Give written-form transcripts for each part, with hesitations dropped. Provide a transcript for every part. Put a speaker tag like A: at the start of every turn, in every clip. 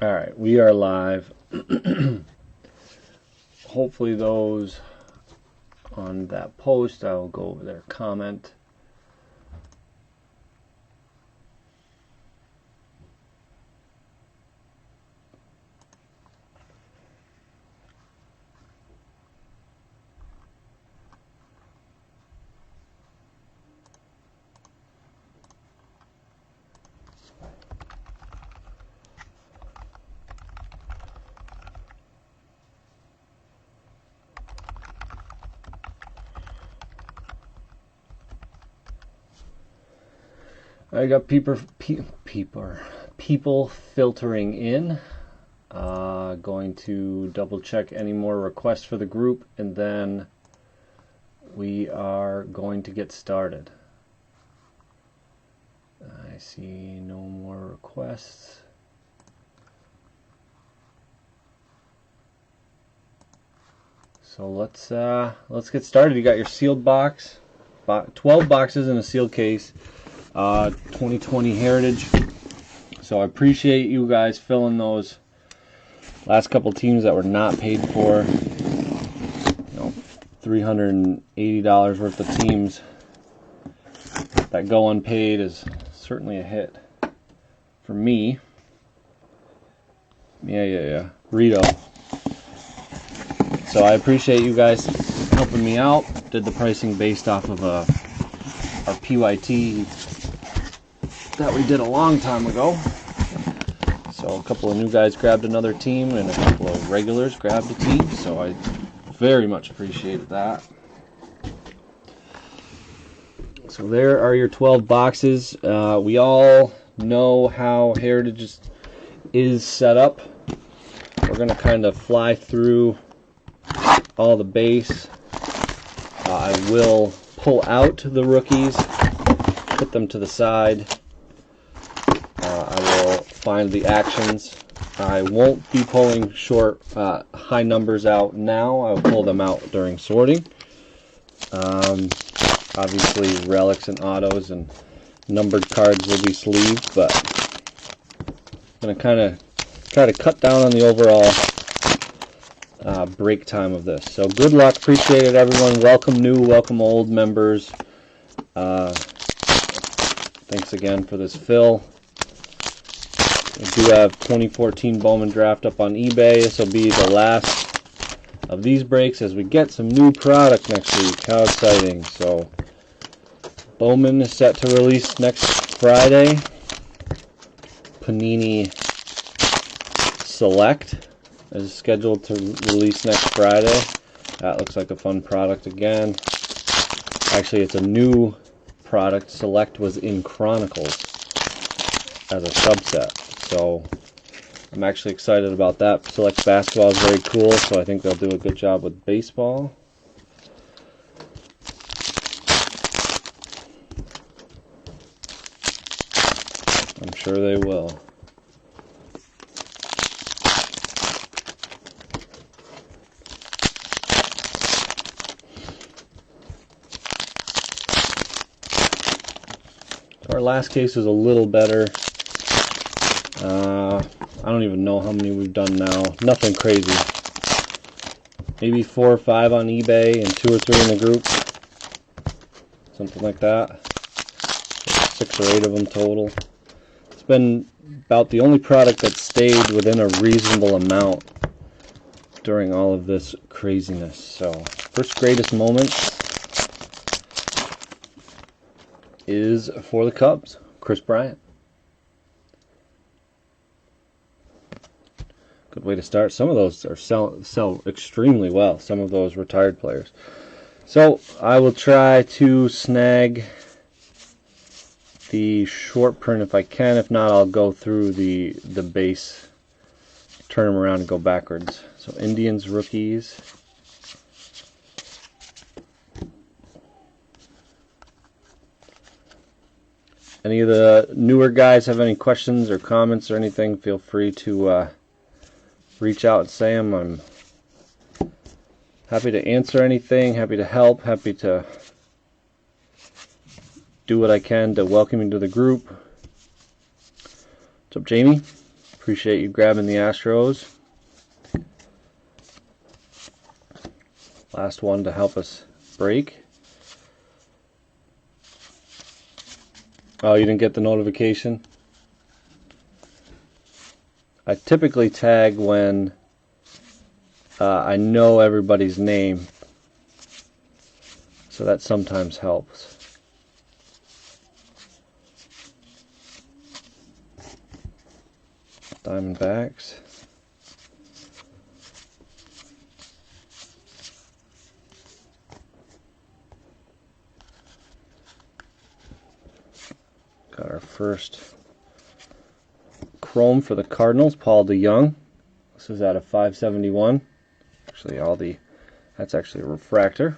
A: All right, we are live. Hopefully those on that post, I will go over their comment. I got people filtering in. Going to double check any more requests for the group, and then we are going to get started. I see no more requests. So let's get started. You got your sealed box, 12 boxes in a sealed case. 2020 Heritage. So I appreciate you guys filling those last couple teams that were not paid for. $380 worth of teams that go unpaid is certainly a hit for me. Yeah. Rito. So I appreciate you guys helping me out. Did the pricing based off of our PYT that we did a long time ago. So a couple of new guys grabbed another team, and a couple of regulars grabbed a team. So I very much appreciated that. So there are your 12 boxes. We all know how Heritage is set up. We're going to kind of fly through all the base. I will pull out the rookies, put them to the side. I will find the actions. I won't be pulling high numbers out now. I'll pull them out during sorting. Obviously, relics and autos and numbered cards will be sleeved, but I'm going to kind of try to cut down on the overall break time of this. So good luck. Appreciate it, everyone. Welcome new, welcome old members. Thanks again for this fill. We do have 2014 Bowman Draft up on eBay. This will be the last of these breaks as we get some new product next week. How exciting. So Bowman is set to release next Friday. Panini Select is scheduled to release next Friday. That looks like a fun product again. Actually, it's a new product. Select was in Chronicles as a subset. So I'm actually excited about that. Select basketball is very cool, so I think they'll do a good job with baseball. I'm sure they will. Our last case is a little better. I don't even know how many we've done now. Nothing crazy. Maybe 4 or 5 on eBay and 2 or 3 in the group. Something like that. 6 or 8 of them total. It's been about the only product that stayed within a reasonable amount during all of this craziness. So, first greatest moment is for the Cubs, Chris Bryant. Good way to start. Some of those are sell extremely well. Some of those retired players. So I will try to snag the short print if I can. If not, I'll go through the base, turn them around and go backwards. So Indians rookies. Any of the newer guys have any questions or comments or anything, feel free to reach out and say them. I'm happy to answer anything, happy to help, happy to do what I can to welcome you to the group. What's up, Jamie? Appreciate you grabbing the Astros. Last one to help us break. Oh, you didn't get the notification? I typically tag when I know everybody's name, so that sometimes helps. Diamondbacks. Got our first chrome for the Cardinals, Paul DeYoung. This is out of 571. Actually, that's actually a refractor.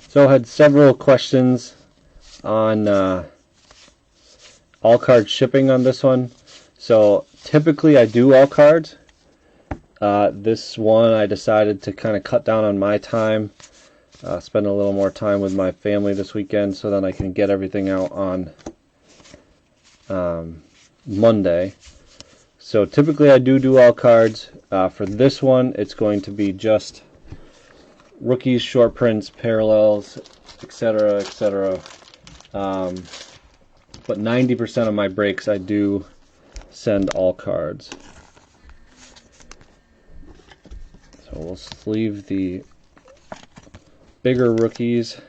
A: So I had several questions on all card shipping on this one. So typically I do all cards. This one I decided to kind of cut down on my time, spend a little more time with my family this weekend so then I can get everything out on Monday. So typically I do all cards. For this one it's going to be just rookies, short prints, parallels, etc., etc. But 90% of my breaks I do send all cards. So we'll sleeve the bigger rookies.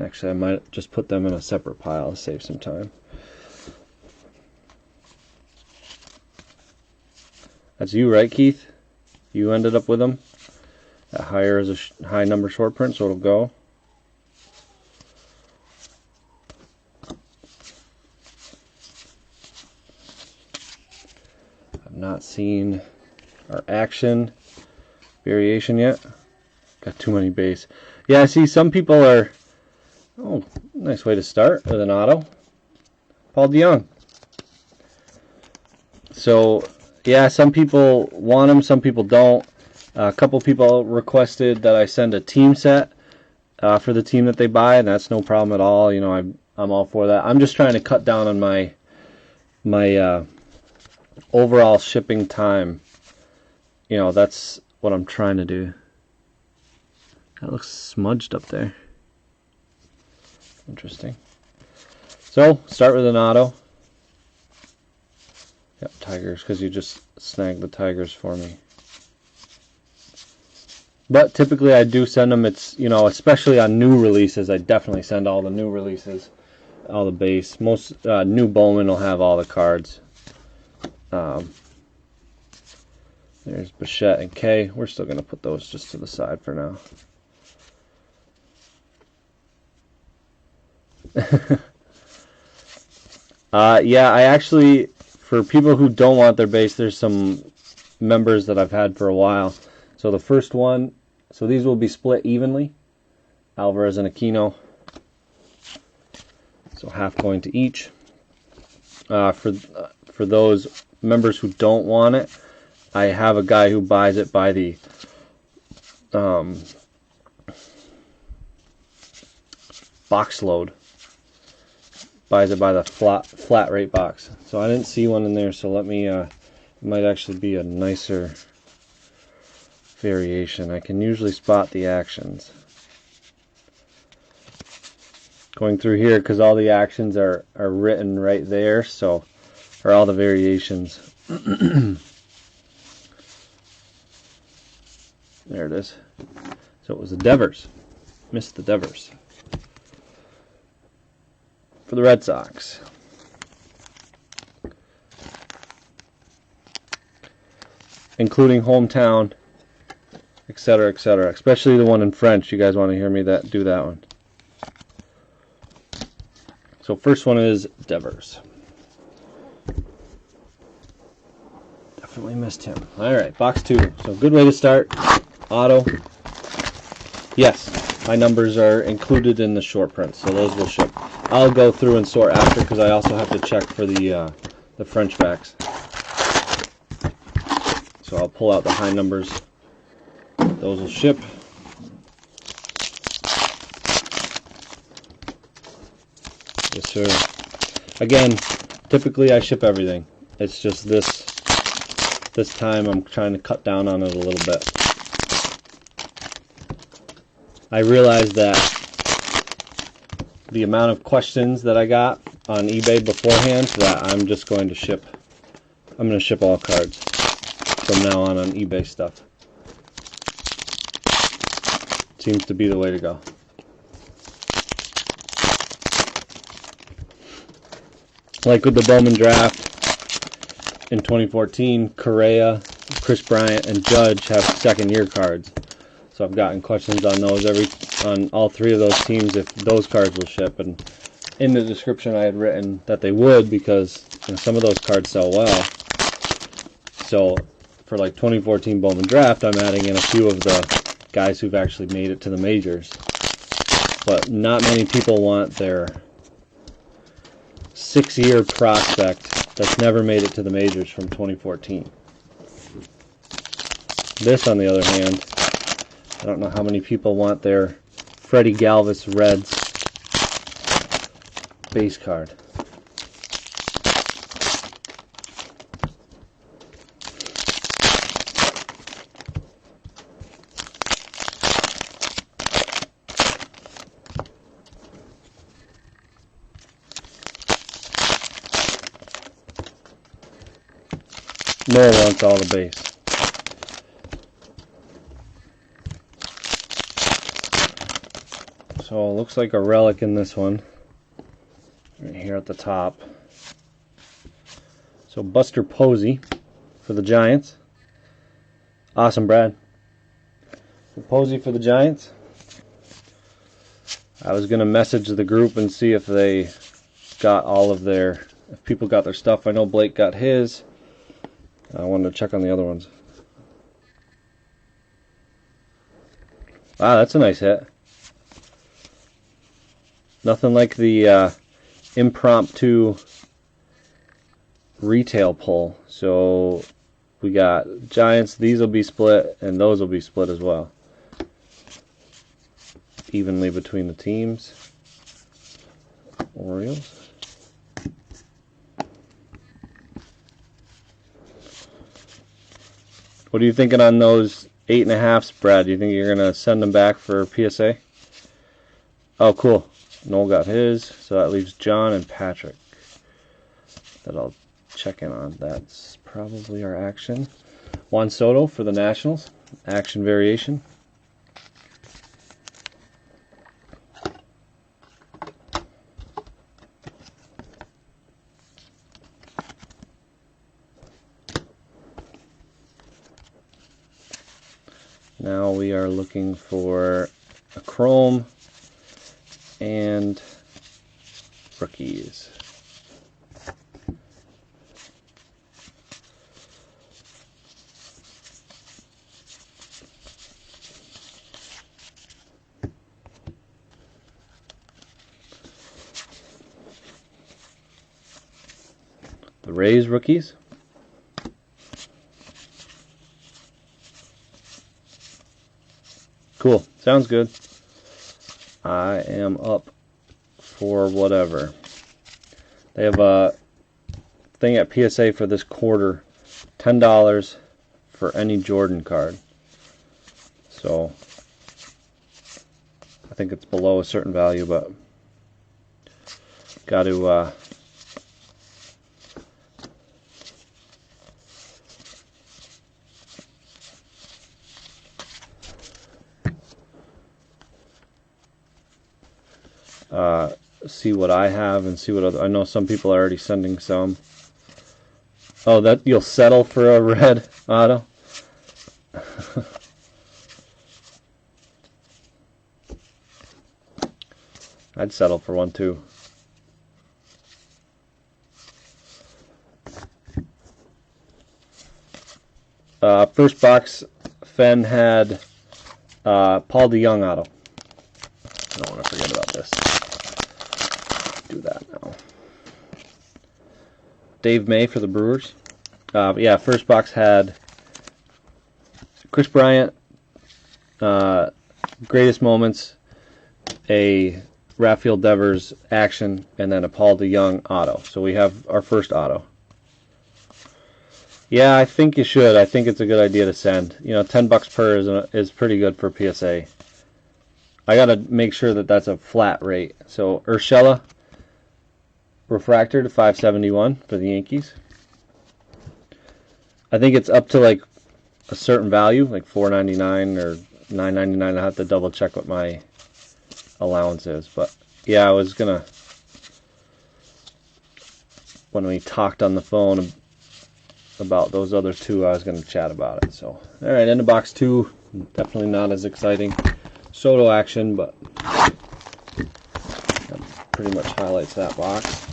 A: Actually, I might just put them in a separate pile to save some time. That's you, right, Keith? You ended up with them. That higher is a high number short print, so it'll go. I've not seen our action variation yet. Got too many base. Yeah, I see some people are... Oh, nice way to start with an auto. Paul DeYoung. So, yeah, some people want them, some people don't. A couple people requested that I send a team set for the team that they buy, and that's no problem at all. You know, I'm all for that. I'm just trying to cut down on my overall shipping time. You know, that's what I'm trying to do. That looks smudged up there. Interesting. So, start with an auto. Yep, Tigers, because you just snagged the Tigers for me. But typically I do send them, it's, you know, especially on new releases, I definitely send all the new releases, all the base. Most new Bowman will have all the cards. There's Bichette and K. We're still going to put those just to the side for now. Yeah, I actually, for people who don't want their base, there's some members that I've had for a while. So the first one, so these will be split evenly. Alvarez and Aquino. So half going to each. For those members who don't want it, I have a guy who buys it by the box load. Buys it by the flat rate box. So I didn't see one in there, so let me, it might actually be a nicer variation. I can usually spot the actions. Going through here, because all the actions are written right there, so, or all the variations. There it is. So it was the Devers. Missed the Devers. For the Red Sox. Including hometown, etc., etc. Especially the one in French. You guys want to hear me do that one. So first one is Devers. Definitely missed him. Alright, box 2. So good way to start. Auto. Yes, my numbers are included in the short print, so those will ship. I'll go through and sort after because I also have to check for the French backs. So I'll pull out the high numbers Those will ship. Yes, sir. Again, typically I ship everything. It's just this time I'm trying to cut down on it a little bit. I realized that the amount of questions that I got on eBay beforehand, that I'm just going to ship. I'm going to ship all cards from now on eBay stuff. Seems to be the way to go. Like with the Bowman draft in 2014, Correa, Chris Bryant, and Judge have second-year cards. So I've gotten questions on those on all three of those teams if those cards will ship. And in the description I had written that they would, because some of those cards sell well. So for like 2014 Bowman draft, I'm adding in a few of the guys who've actually made it to the majors. But not many people want their 6-year prospect that's never made it to the majors from 2014. This, on the other hand, I don't know how many people want their Freddie Galvis Reds base card. Noah wants all the base. So it looks like a relic in this one, right here at the top. So Buster Posey for the Giants. Awesome, Brad. So Posey for the Giants. I was going to message the group and see if they got all of their, if people got their stuff. I know Blake got his. I wanted to check on the other ones. Wow, that's a nice hit. Nothing like the impromptu retail pull. So we got Giants, these will be split, and those will be split as well. Evenly between the teams. Orioles. What are you thinking on those 8.5s, Brad? Do you think you're going to send them back for PSA? Oh, cool. Noel got his, so that leaves John and Patrick that I'll check in on. That's probably our action. Juan Soto for the Nationals, action variation. Now we are looking for a chrome and rookies. The Rays rookies. Cool. Sounds good. I am up for whatever. They have a thing at PSA for this quarter, $10 for any Jordan card. So I think it's below a certain value, but got to see what I have and see what other. I know some people are already sending some. Oh, that you'll settle for a red auto? I'd settle for one too. First box, Fenn had Paul DeYoung auto. I don't want to forget about this. Do that now. Dave May for the Brewers. Yeah, first box had Chris Bryant, Greatest moments, a Raphael Devers action, and then a Paul DeYoung auto. So we have our first auto. Yeah, I think you should. I think it's a good idea to send. You know, $10 per is pretty good for PSA. I gotta make sure that that's a flat rate. So Urshela refractor to 571 for the Yankees. I think it's up to like a certain value, like $4.99 or $9.99. I have to double check what my allowance is, but yeah, I was gonna, when we talked on the phone about those other two, I was gonna chat about it. So all right, into box 2. Definitely not as exciting Soto action, but that pretty much highlights that box.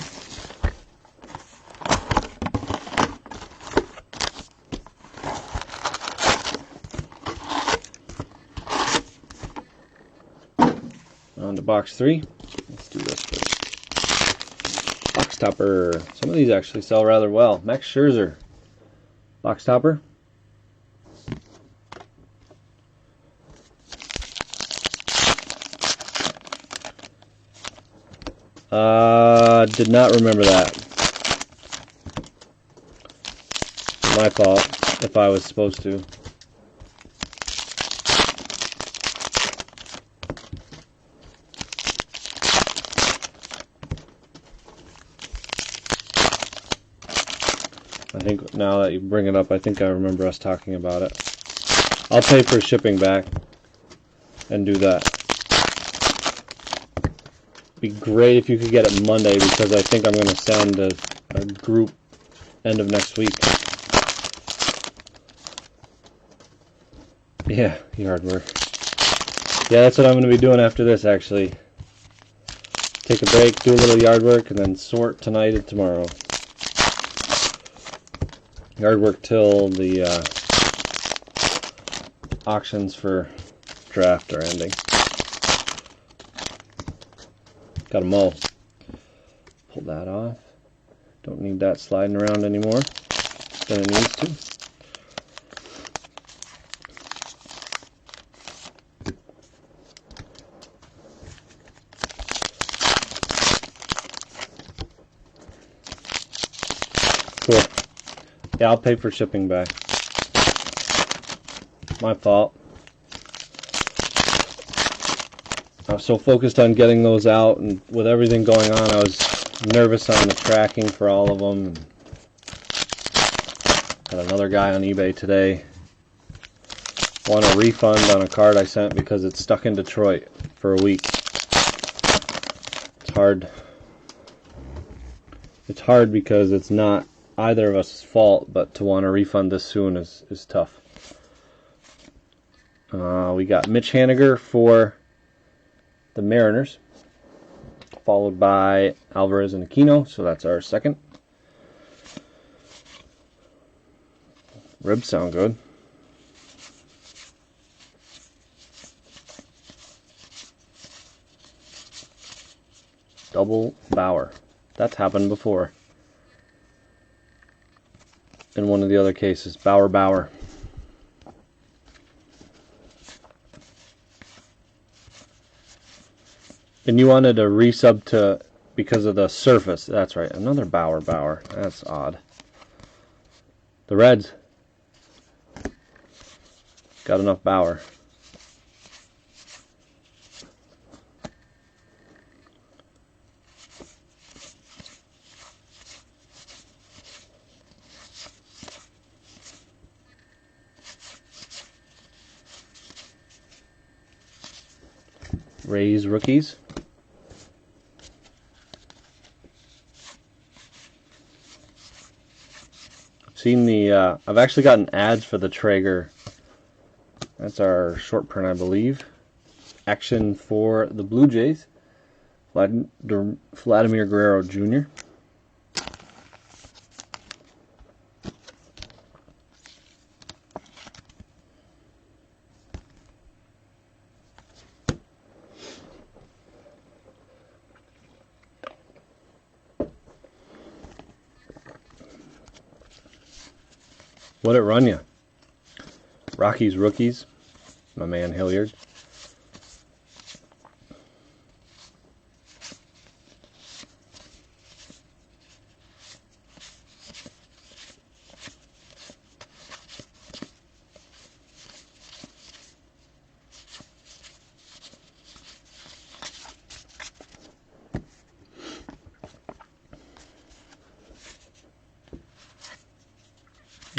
A: On to box 3. Let's do this first. Box topper. Some of these actually sell rather well. Max Scherzer. Box topper. Did not remember that. My fault if I was supposed to. I think now that you bring it up, I think I remember us talking about it. I'll pay for shipping back and do that. Be great if you could get it Monday, because I think I'm going to send a group end of next week. Yeah, yard work. Yeah, that's what I'm going to be doing after this, actually. Take a break, do a little yard work, and then sort tonight and tomorrow. Yard work till the auctions for draft are ending. Got to mow. Pull that off. Don't need that sliding around anymore than it needs to. Cool. Yeah, I'll pay for shipping back. My fault. I was so focused on getting those out, and with everything going on, I was nervous on the tracking for all of them. Got another guy on eBay today. Want a refund on a card I sent because it's stuck in Detroit for a week. It's hard. It's hard because it's not either of us' fault, but to want a refund this soon is tough. We got Mitch Haniger for the Mariners, followed by Alvarez and Aquino, so that's our second. Ribs sound good. Double Bauer. That's happened before. In one of the other cases, Bauer. And you wanted a resub to because of the surface. That's right. Another Bauer. That's odd. The Reds got enough Bauer. Rays rookies. Seen the I've actually gotten ads for the Traeger. That's our short print, I believe. Action for the Blue Jays. Vladimir Guerrero Jr. What'd it run you? Rockies rookies. my man Hilliard.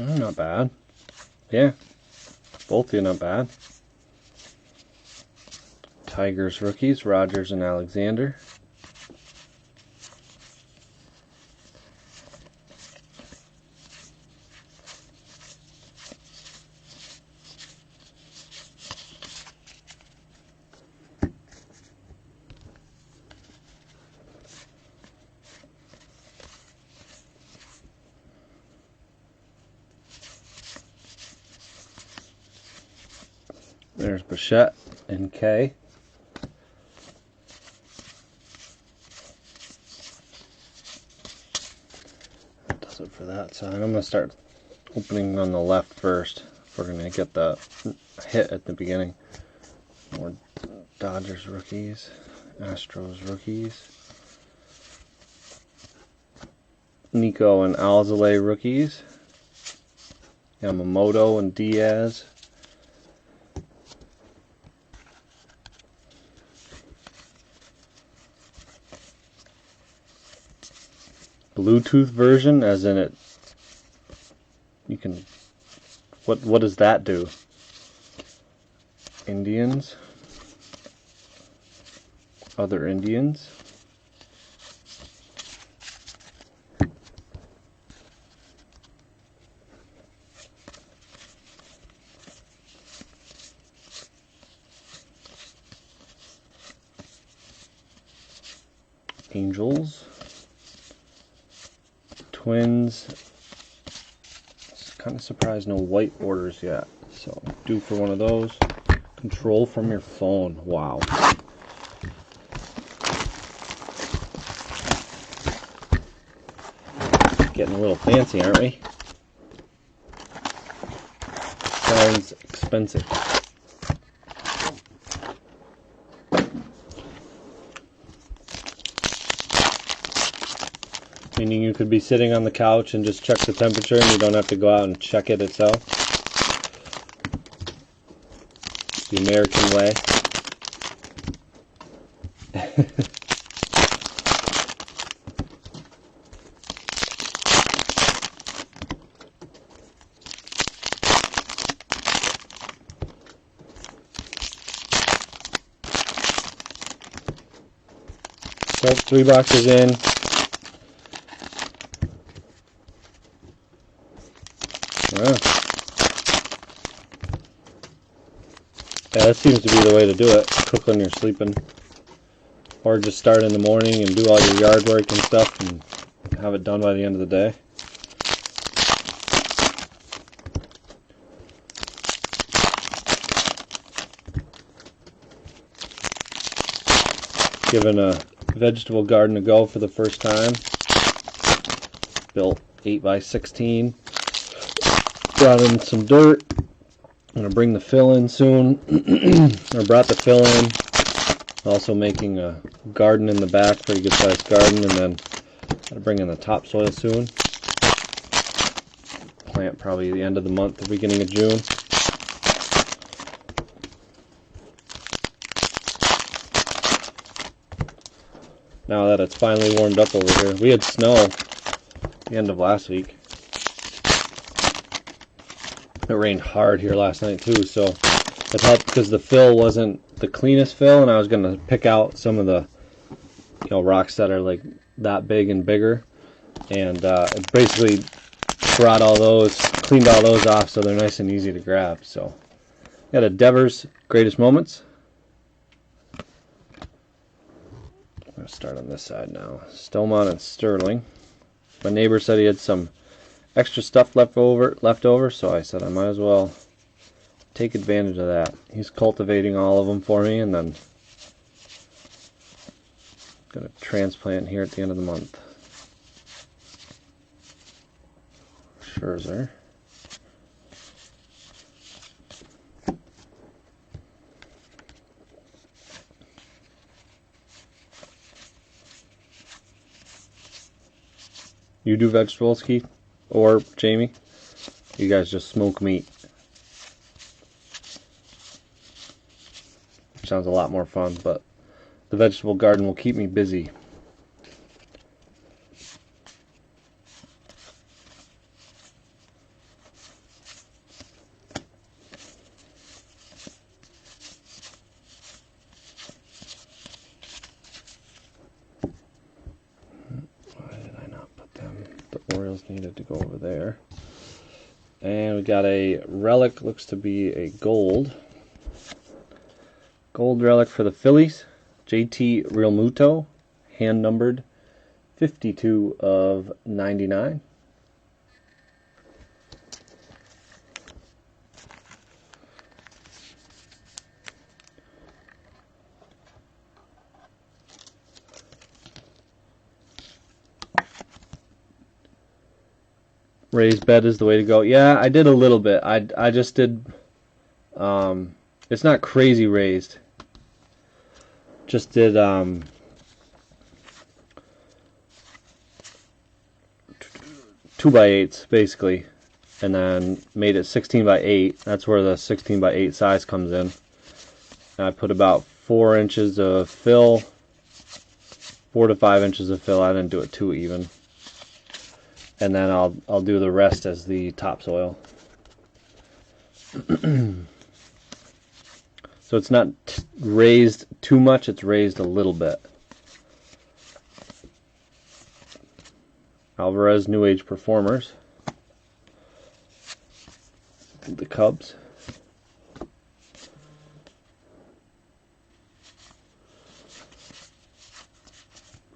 A: Oh, not bad. Yeah, both of you not bad. Tigers rookies, Rogers and Alexander. There's Bichette and K. That does it for that side. I'm going to start opening on the left first if we're going to get the hit at the beginning. More Dodgers rookies, Astros rookies, Nico and Alzolay rookies, Yamamoto and Diaz. Bluetooth version, as in it, you can, what does that do? Indians, other Indians, Angels, Twins. Kind of surprised no white orders yet, so due for one of those. Control from your phone. Wow. Getting a little fancy, aren't we? Sounds expensive. Meaning you could be sitting on the couch and just check the temperature and you don't have to go out and check it itself. The American way. So 3 boxes in. Wow. Yeah, that seems to be the way to do it. Cook when you're sleeping. Or just start in the morning and do all your yard work and stuff and have it done by the end of the day. Giving a vegetable garden a go for the first time. Built 8x16. Brought in some dirt. I'm going to bring the fill in soon. Or brought the fill in. Also making a garden in the back, pretty good sized garden, and then I'll bring in the topsoil soon. Plant probably the end of the month, the beginning of June. Now that it's finally warmed up over here. We had snow the end of last week. It rained hard here last night too, so it helped because the fill wasn't the cleanest fill, and I was going to pick out some of the rocks that are like that big and bigger, and it basically brought all those, cleaned all those off, so they're nice and easy to grab. So got a Devers Greatest Moments. I'm going to start on this side now. Stomon and Sterling. My neighbor said he had some extra stuff left over, so I said I might as well take advantage of that. He's cultivating all of them for me, and then going to transplant here at the end of the month. Scherzer. You do vegetables, Keith? Or Jamie? You guys just smoke meat? Sounds a lot more fun, but the vegetable garden will keep me busy. Needed to go over there. And we got a relic, looks to be a gold relic for the Phillies. JT Realmuto, hand numbered 52 of 99. Raised bed is the way to go. Yeah, I did a little bit. I just did, it's not crazy raised. Just did 2x8s basically, and then made it 16x8. That's where the 16x8 size comes in. And I put about 4 inches of fill, 4 to 5 inches of fill. I didn't do it too even. And then I'll do the rest as the topsoil. So it's not raised too much, it's raised a little bit. Alvarez New Age Performers. The Cubs.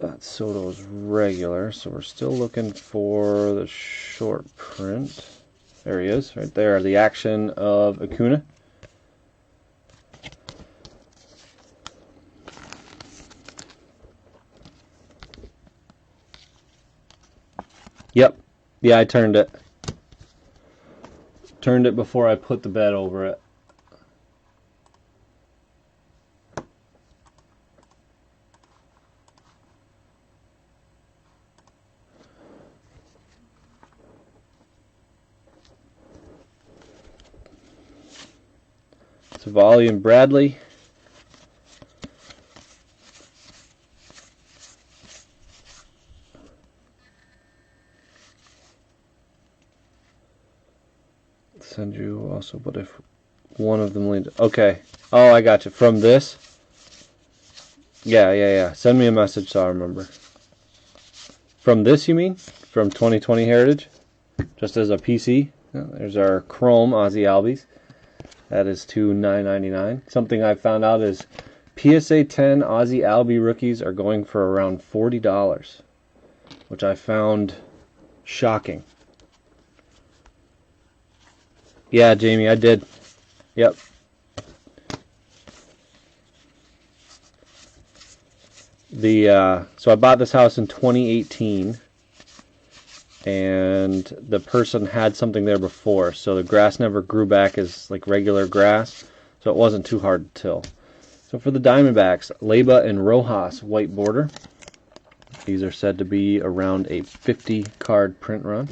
A: That Soto's regular, so we're still looking for the short print. There he is, right there, the action of Acuna. Yep, yeah, I turned it. Turned it before I put the bed over it. Volume Bradley. Send you also, but if one of them leads, okay. Oh, I got you. From this? Yeah. Send me a message so I remember. From this, you mean? From 2020 Heritage? Just as a PC? There's our Chrome Ozzy Albies. That is $2,999. Something I found out is PSA 10 Ozzy Albie rookies are going for around $40, which I found shocking. Yeah, Jamie, I did. Yep. So I bought this house in 2018. And the person had something there before, so the grass never grew back as like regular grass, so it wasn't too hard to till. So for the Diamondbacks, Leyba and Rojas white border. These are said to be around a 50 card print run.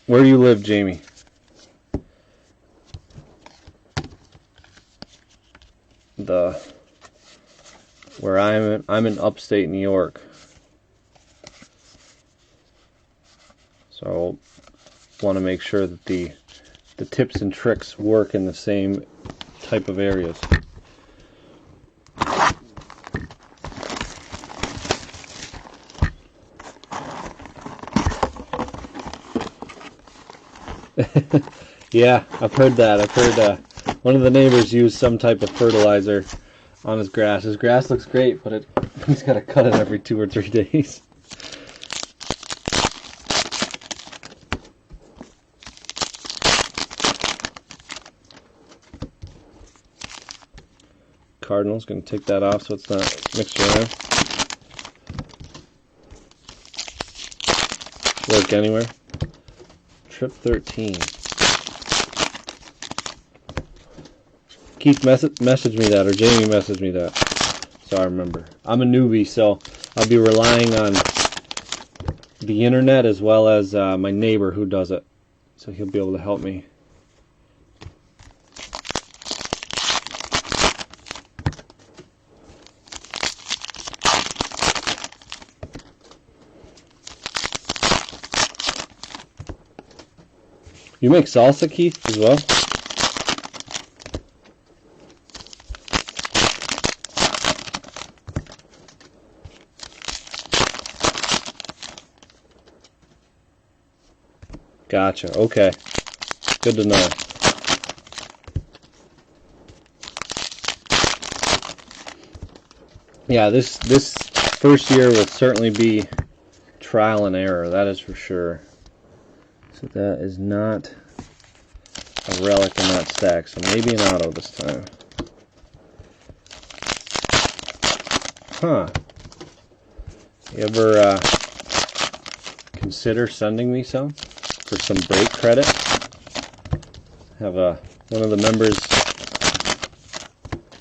A: Where do you live, Jamie? Where I'm in upstate New York. So want to make sure that the tips and tricks work in the same type of areas. Yeah, I've heard that. I've heard one of the neighbors used some type of fertilizer on his grass. His grass looks great, but he's got to cut it every 2 or 3 days. Cardinals. Going to take that off so it's not mixed around. Work anywhere. Trip 13. Keith messaged me that, or Jamie messaged me that, so I remember. I'm a newbie, so I'll be relying on the internet as well as my neighbor who does it, so he'll be able to help me. You make salsa, Keith, as well? Gotcha. Okay. Good to know. Yeah, this first year will certainly be trial and error. That is for sure. So that is not a relic in that stack. So maybe an auto this time. Huh. You ever consider sending me some for some break credit? Have one of the members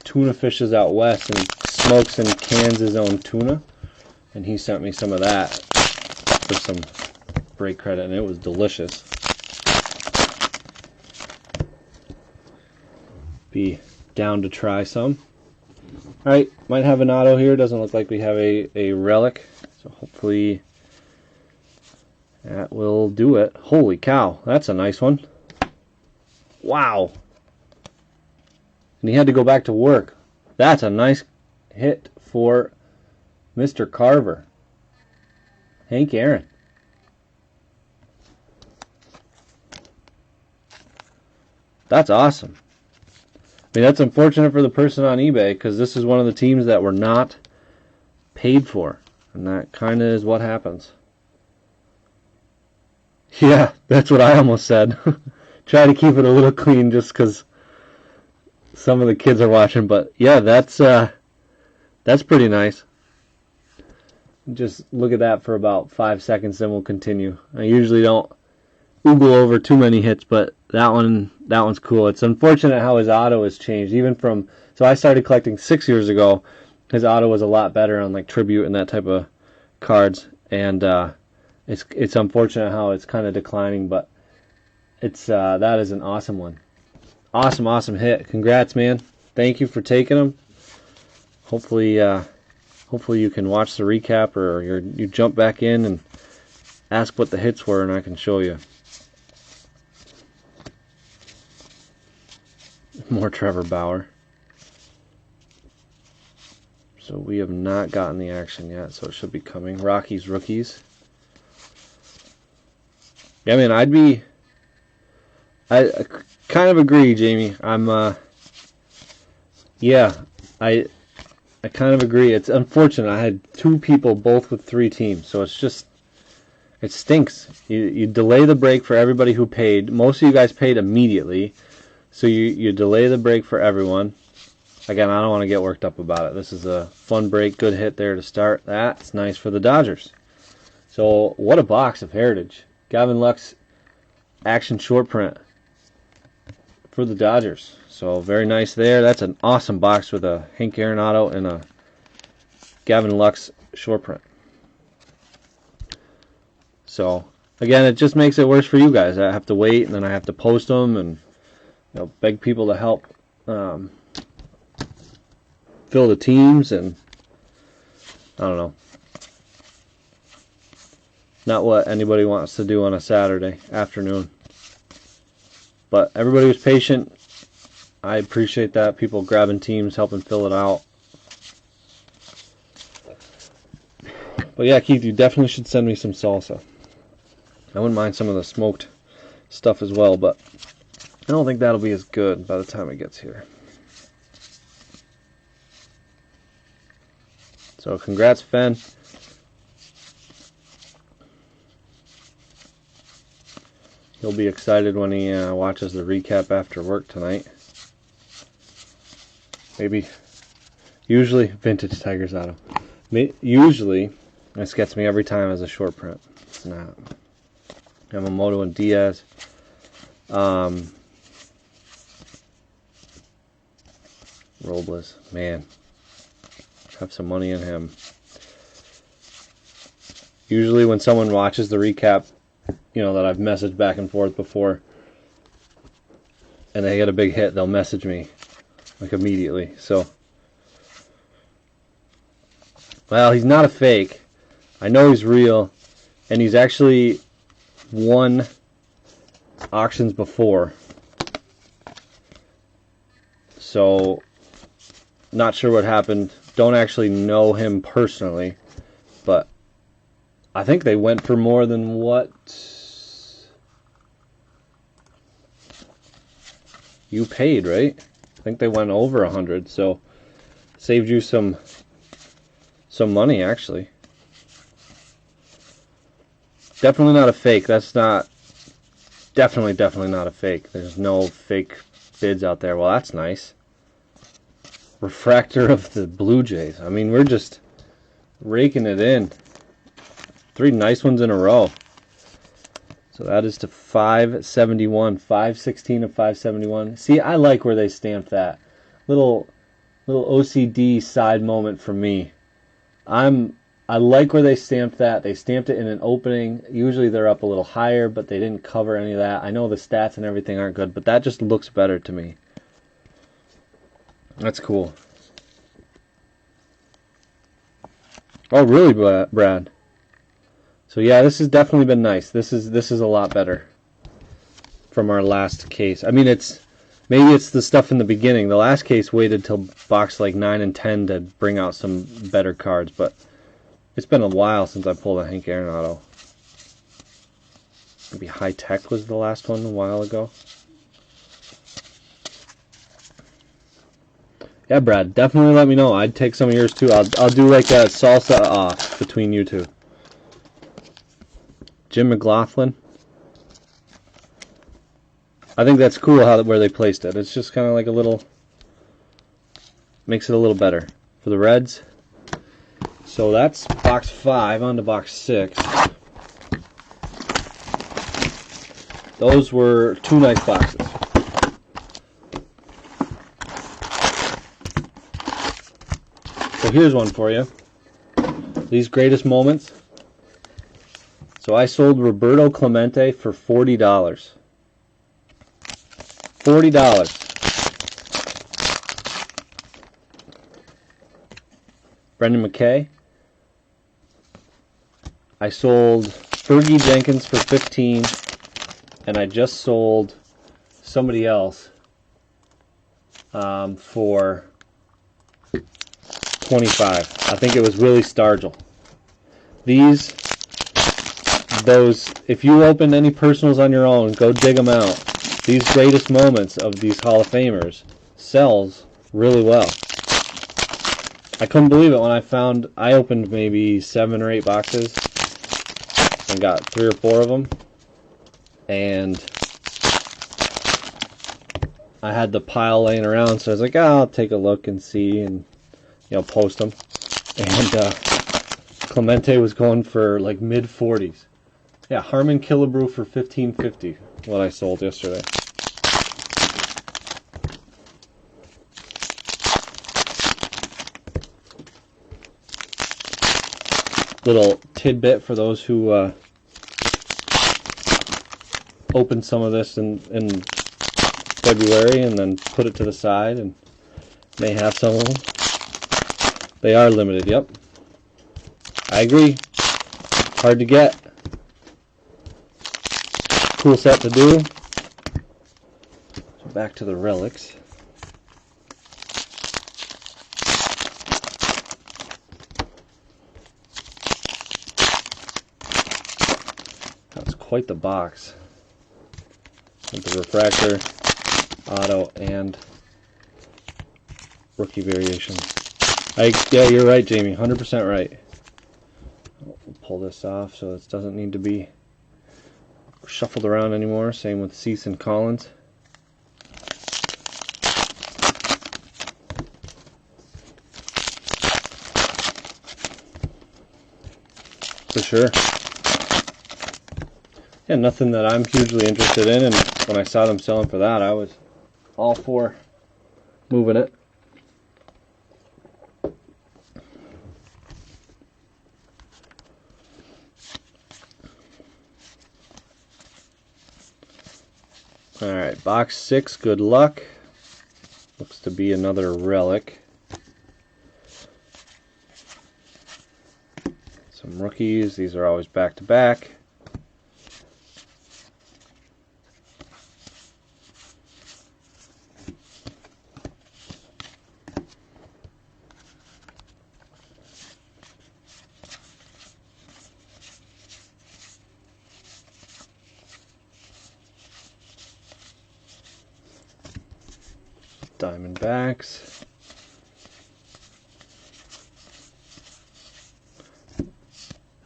A: tuna fishes out west and smokes and cans his own tuna, and he sent me some of that for some break credit, and it was delicious. Be down to try some. Alright, might have an auto here. Doesn't look like we have a relic, so hopefully that will do it. Holy cow, that's a nice one. Wow. And he had to go back to work. That's a nice hit for Mr. Carver. Hank Aaron. That's awesome. I mean, that's unfortunate for the person on eBay, because this is one of the teams that were not paid for. And that kind of is what happens. Yeah, that's what I almost said. Try to keep it a little clean just because some of the kids are watching. But yeah, that's pretty nice. Just look at that for about 5 seconds, then we'll continue. I usually don't oogle over too many hits, but that one's cool. It's unfortunate how his auto has changed. Even from, so I started collecting 6 years ago. His auto was a lot better on like tribute and that type of cards, and it's unfortunate how it's kind of declining, but it's that is an awesome one. Awesome hit. Congrats, man. Thank you for taking them. Hopefully you can watch the recap, or you jump back in and ask what the hits were, and I can show you. More Trevor Bauer. So we have not gotten the action yet, so it should be coming. Rockies rookies. Yeah, man, I kind of agree, Jamie. Yeah, I kind of agree. It's unfortunate. I had 2 people both with 3 teams, so it stinks. You delay the break for everybody who paid. Most of you guys paid immediately, so you delay the break for everyone. Again, I don't want to get worked up about it. This is a fun break, good hit there to start. That's nice for the Dodgers. So what a box of Heritage. Gavin Lux action short print for the Dodgers. So very nice there. That's an awesome box with a Hank Aaron auto and a Gavin Lux short print. So again, it just makes it worse for you guys. I have to wait, and then I have to post them, and beg people to help fill the teams, and I don't know. Not what anybody wants to do on a Saturday afternoon. But everybody was patient. I appreciate that. People grabbing teams, helping fill it out. But yeah, Keith, you definitely should send me some salsa. I wouldn't mind some of the smoked stuff as well, but I don't think that'll be as good by the time it gets here. So congrats, Fen. He'll be excited when he watches the recap after work tonight. Maybe Usually, vintage Tigers auto. Usually, this gets me every time as a short print. It's not. Yamamoto and Diaz. Robles, man, have some money in him. Usually when someone watches the recap, you know, that I've messaged back and forth before, and they get a big hit, they'll message me like immediately. So, well, he's not a fake. I know he's real, and he's actually won auctions before. So, not sure what happened. Don't actually know him personally, but I think they went for more than what you paid, right? I think they went over 100, so saved you some money, actually. Definitely not a fake. That's not definitely not a fake. There's no fake bids out there. Well, that's nice. Refractor of the Blue Jays. I mean, we're just raking it in. 3 nice ones in a row. So that is to 571. 516 of 571. See, I like where they stamped that. Little OCD side moment for me. I like where they stamped that. They stamped it in an opening. Usually they're up a little higher, but they didn't cover any of that. I know the stats and everything aren't good, but that just looks better to me. That's cool. Oh, really, Brad? So yeah, this has definitely been nice. This is a lot better from our last case. I mean, maybe it's the stuff in the beginning. The last case waited till box like 9 and 10 to bring out some better cards, but it's been a while since I pulled a Hank Aaron auto. Maybe High Tech was the last one a while ago. Yeah, Brad, definitely let me know. I'd take some of yours too. I'll do like a salsa off between you two. Jim McLaughlin. I think that's cool where they placed it. It's just kind of like a little, makes it a little better for the Reds. So that's box 5. On to box 6. Those were 2 nice boxes. So here's one for you. These greatest moments. So I sold Roberto Clemente for $40. $40. Brendan McKay. I sold Fergie Jenkins for $15, and I just sold somebody else for $25. I think it was Willie Stargell. If you open any personals on your own, go dig them out. These greatest moments of these Hall of Famers sells really well. I couldn't believe it when I opened maybe 7 or 8 boxes and got 3 or 4 of them, and I had the pile laying around, so I was like, I'll take a look and see, and post them. And Clemente was going for like mid 40s. Yeah, Harmon Killebrew for $15.50. What I sold yesterday. Little tidbit for those who opened some of this in February and then put it to the side and may have some of them. They are limited, yep. I agree. Hard to get. Cool set to do. So back to the relics. That's quite the box. With the refractor, auto, and rookie variations. Yeah, you're right, Jamie. 100% right. We'll pull this off so this doesn't need to be shuffled around anymore. Same with Cease and Collins. For sure. Yeah, nothing that I'm hugely interested in, and when I saw them selling for that, I was all for moving it. Alright, box 6, good luck. Looks to be another relic. Some rookies, these are always back to back. Diamondbacks.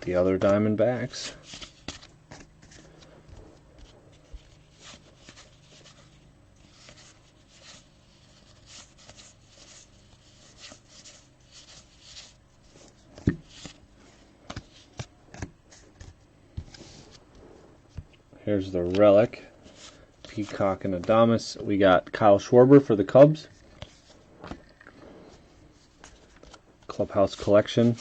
A: The other Diamondbacks. Here's the relic. Peacock and Adamas. We got Kyle Schwarber for the Cubs. Clubhouse collection.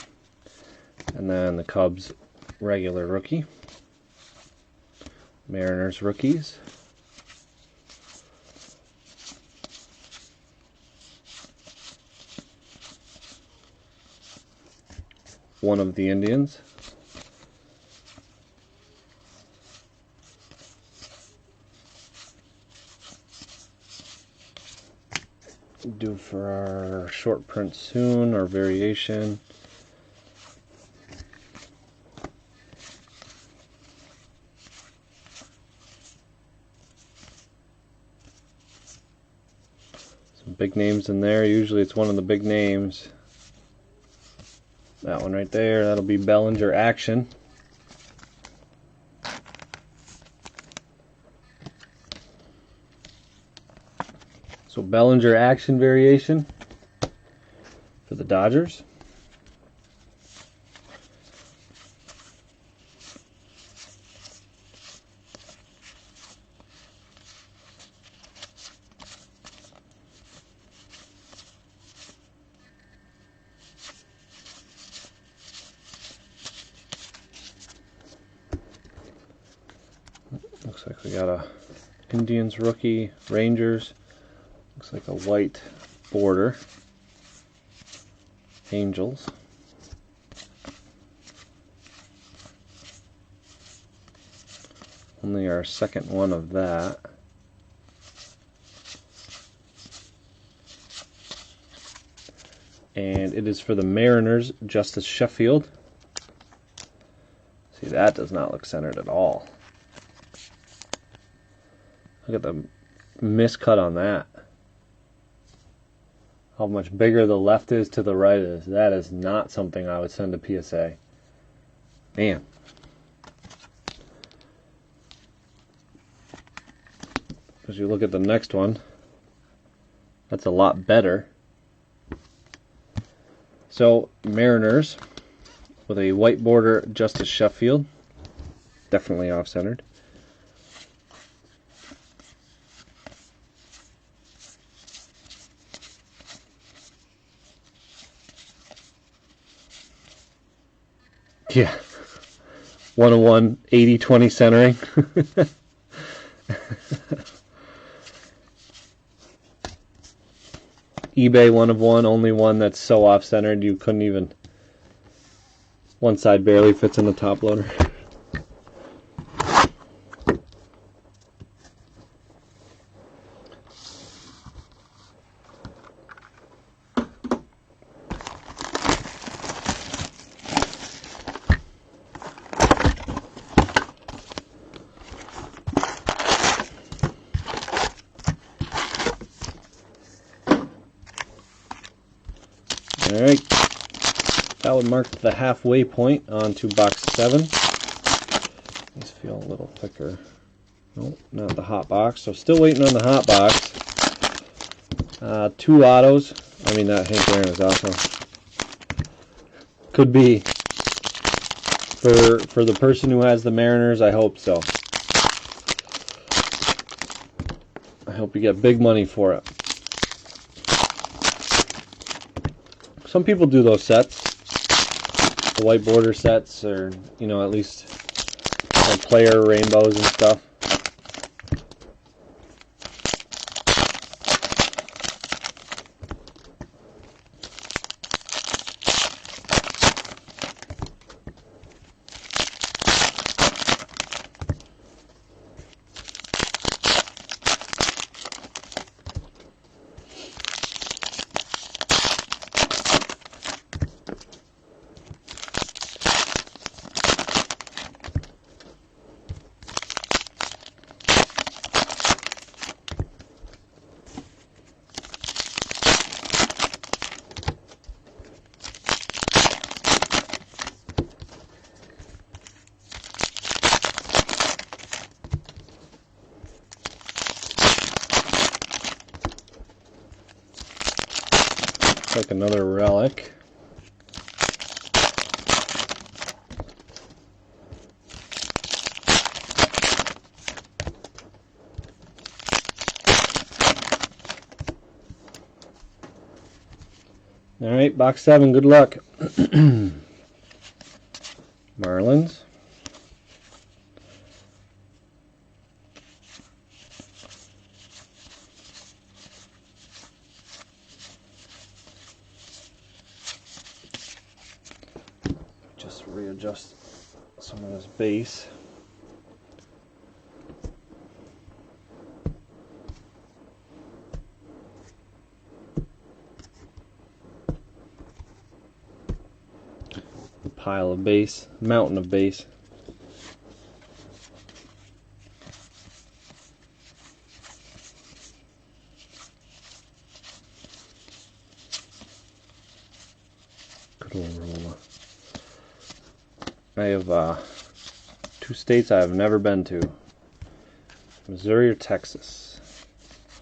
A: And then the Cubs regular rookie. Mariners rookies. One of the Indians. Due for our short print soon, our variation. Some big names in there. Usually it's one of the big names. That one right there, that'll be Bellinger Action. So Bellinger Action variation for the Dodgers. Looks like we got a Indians rookie, Rangers. Looks like a white border. Angels. Only our second one of that. And it is for the Mariners, Justice Sheffield. See, that does not look centered at all. Look at the miscut on that. How much bigger the left is to the right is. That is not something I would send to PSA. Man. As you look at the next one, that's a lot better. So, Mariners with a white border, Justice Sheffield. Definitely off-centered. Yeah. 101, 80-20 centering. eBay 1 of 1, only one that's so off-centered you couldn't even... One side barely fits in the top loader. Alright, that would mark the halfway point onto box 7. These feel a little thicker. Nope, not the hot box. So still waiting on the hot box. 2 autos. I mean, that Hank Aaron is awesome. Could be For the person who has the Mariners, I hope so. I hope you get big money for it. Some people do those sets, the white border sets, or you know, at least like player rainbows and stuff. Like another relic. All right, box 7. Good luck. Marlins. Just readjust some of this base. Pile of base, mountain of base. Good old roller. I have 2 states I have never been to. Missouri or Texas.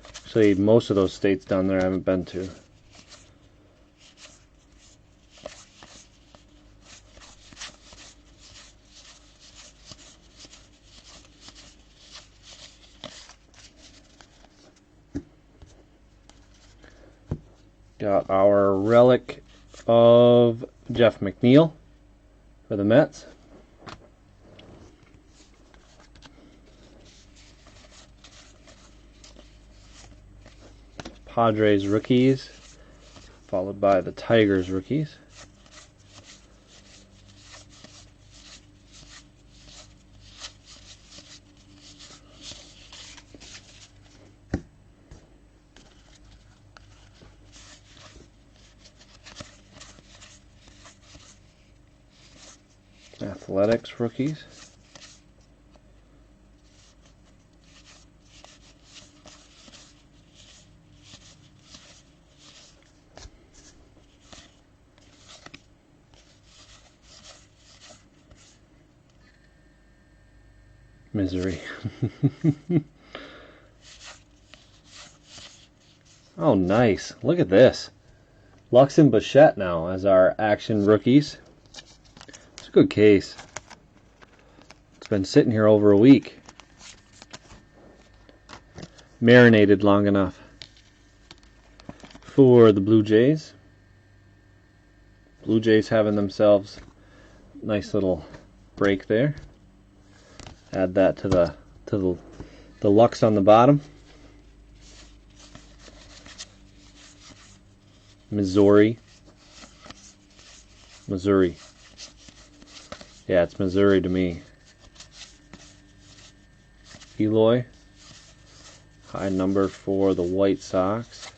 A: Actually, most of those states down there I haven't been to. Got our relic of Jeff McNeil for the Mets. Padres rookies, followed by the Tigers rookies. Athletics rookies. Misery. Oh, nice. Look at this. Lux and Bichette now as our action rookies. It's a good case. It's been sitting here over a week. Marinated long enough. For the Blue Jays. Blue Jays having themselves a nice little break there. Add that to the Lux on the bottom. Missouri. Yeah, it's Missouri to me. Eloy. High number for the White Sox.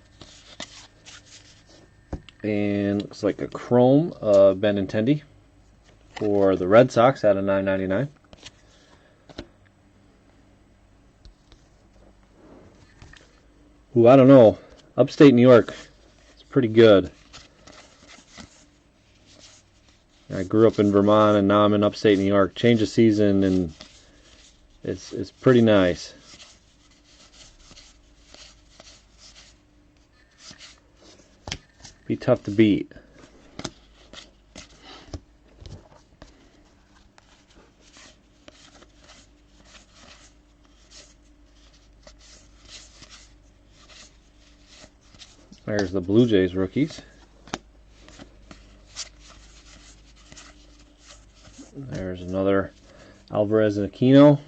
A: And looks like a chrome of Benintendi for the Red Sox out of $9.99. Ooh, I don't know. Upstate New York, it's pretty good. I grew up in Vermont and now I'm in upstate New York. Change of season and it's pretty nice. Be tough to beat. There's the Blue Jays rookies. There's another Alvarez and Aquino.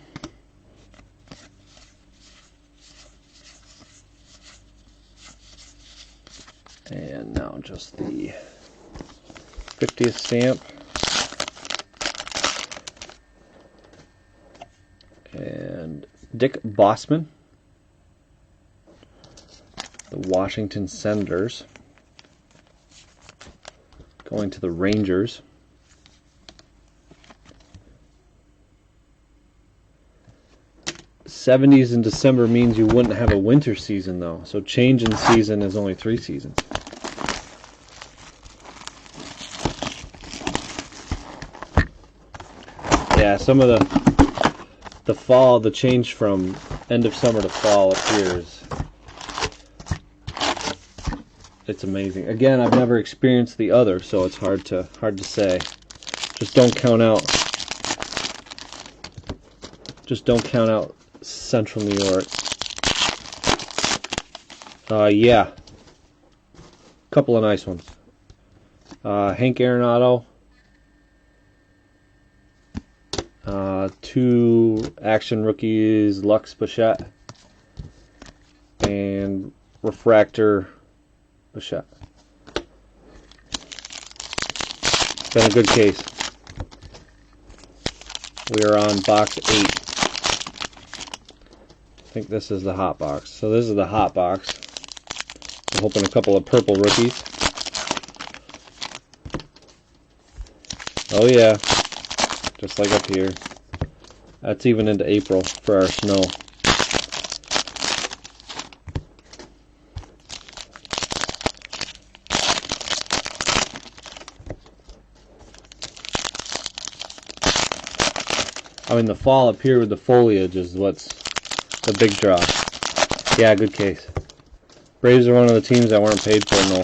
A: And now just the 50th stamp. And Dick Bossman, the Washington Senators, going to the Rangers. '70s in December means you wouldn't have a winter season though, so change in season is only 3 seasons. Yeah, some of the fall, the change from end of summer to fall appears. It's amazing. Again, I've never experienced the other, so it's hard to say. Just don't count out Central New York. Yeah. Couple of nice ones. Hank Aaron auto. 2 action rookies, Lux Bichette. And refractor Bichette. Been a good case. We are on box 8. I think this is the hot box. So this is the hot box. I'm hoping a couple of purple rookies. Oh yeah, just like up here. That's even into April for our snow. I mean, the fall up here with the foliage is what's the big draw. Yeah, good case. Braves are one of the teams that weren't paid for, no.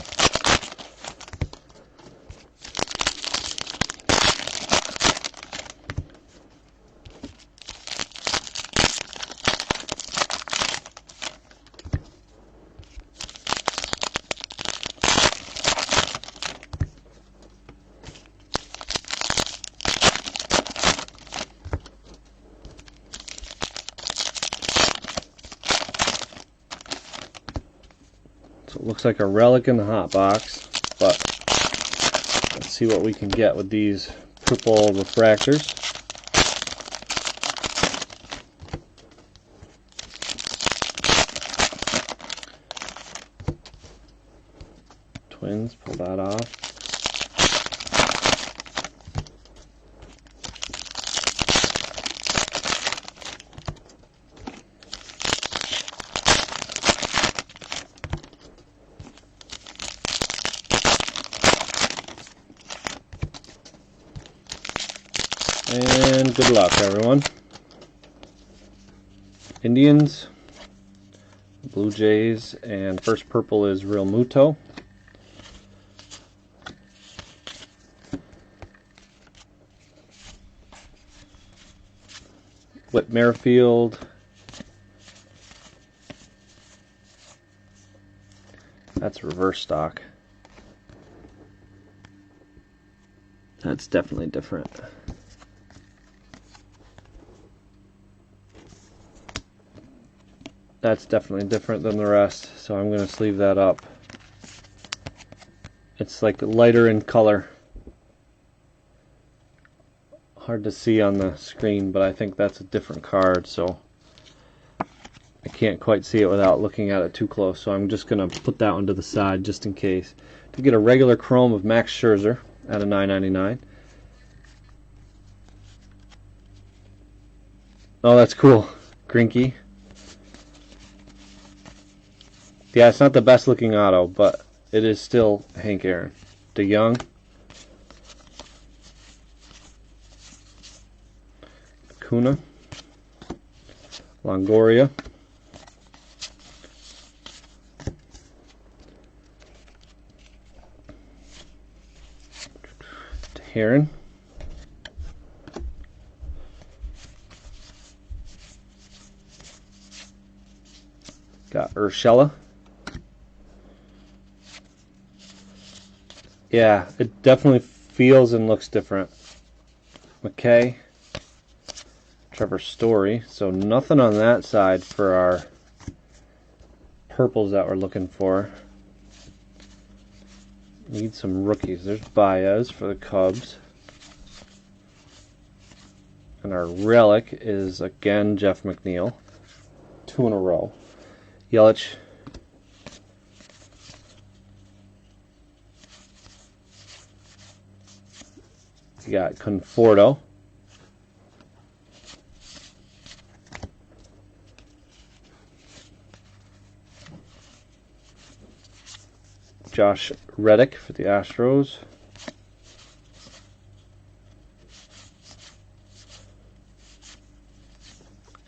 A: So it looks like a relic in the hot box, but let's see what we can get with these purple refractors. Twins, pull that off. And good luck, everyone. Indians, Blue Jays, and first purple is Real Muto. Whit Merrifield. That's reverse stock. That's definitely different. That's definitely different than the rest, so I'm going to sleeve that up. It's like lighter in color. Hard to see on the screen, but I think that's a different card, so I can't quite see it without looking at it too close, so I'm just going to put that one to the side just in case. To get a regular chrome of Max Scherzer at a $9.99. Oh, that's cool. Grinky. Yeah, it's not the best looking auto, but it is still Hank Aaron. DeYoung. Acuna. Longoria. Heron. Got Urshela. Yeah, it definitely feels and looks different. McKay, Trevor Story. So nothing on that side for our purples that we're looking for. Need some rookies. There's Baez for the Cubs. And our relic is again Jeff McNeil. 2 in a row. Yelich. You got Conforto. Josh Reddick for the Astros.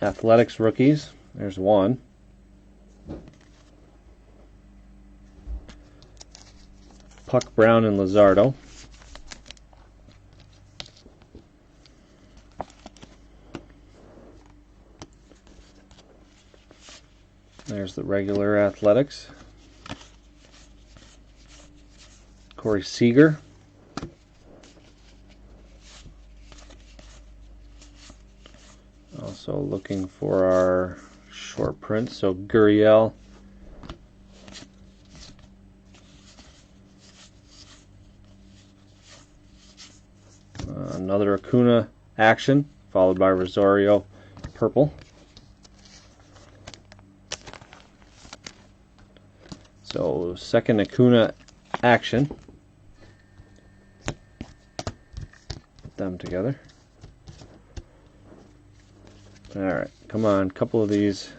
A: Athletics rookies. There's one. Puck Brown and Luzardo. There's the regular Athletics. Corey Seager. Also looking for our short print. So Gurriel. Another Acuna action, followed by Rosario purple. So second Acuna action. Put them together. Alright, come on, couple of these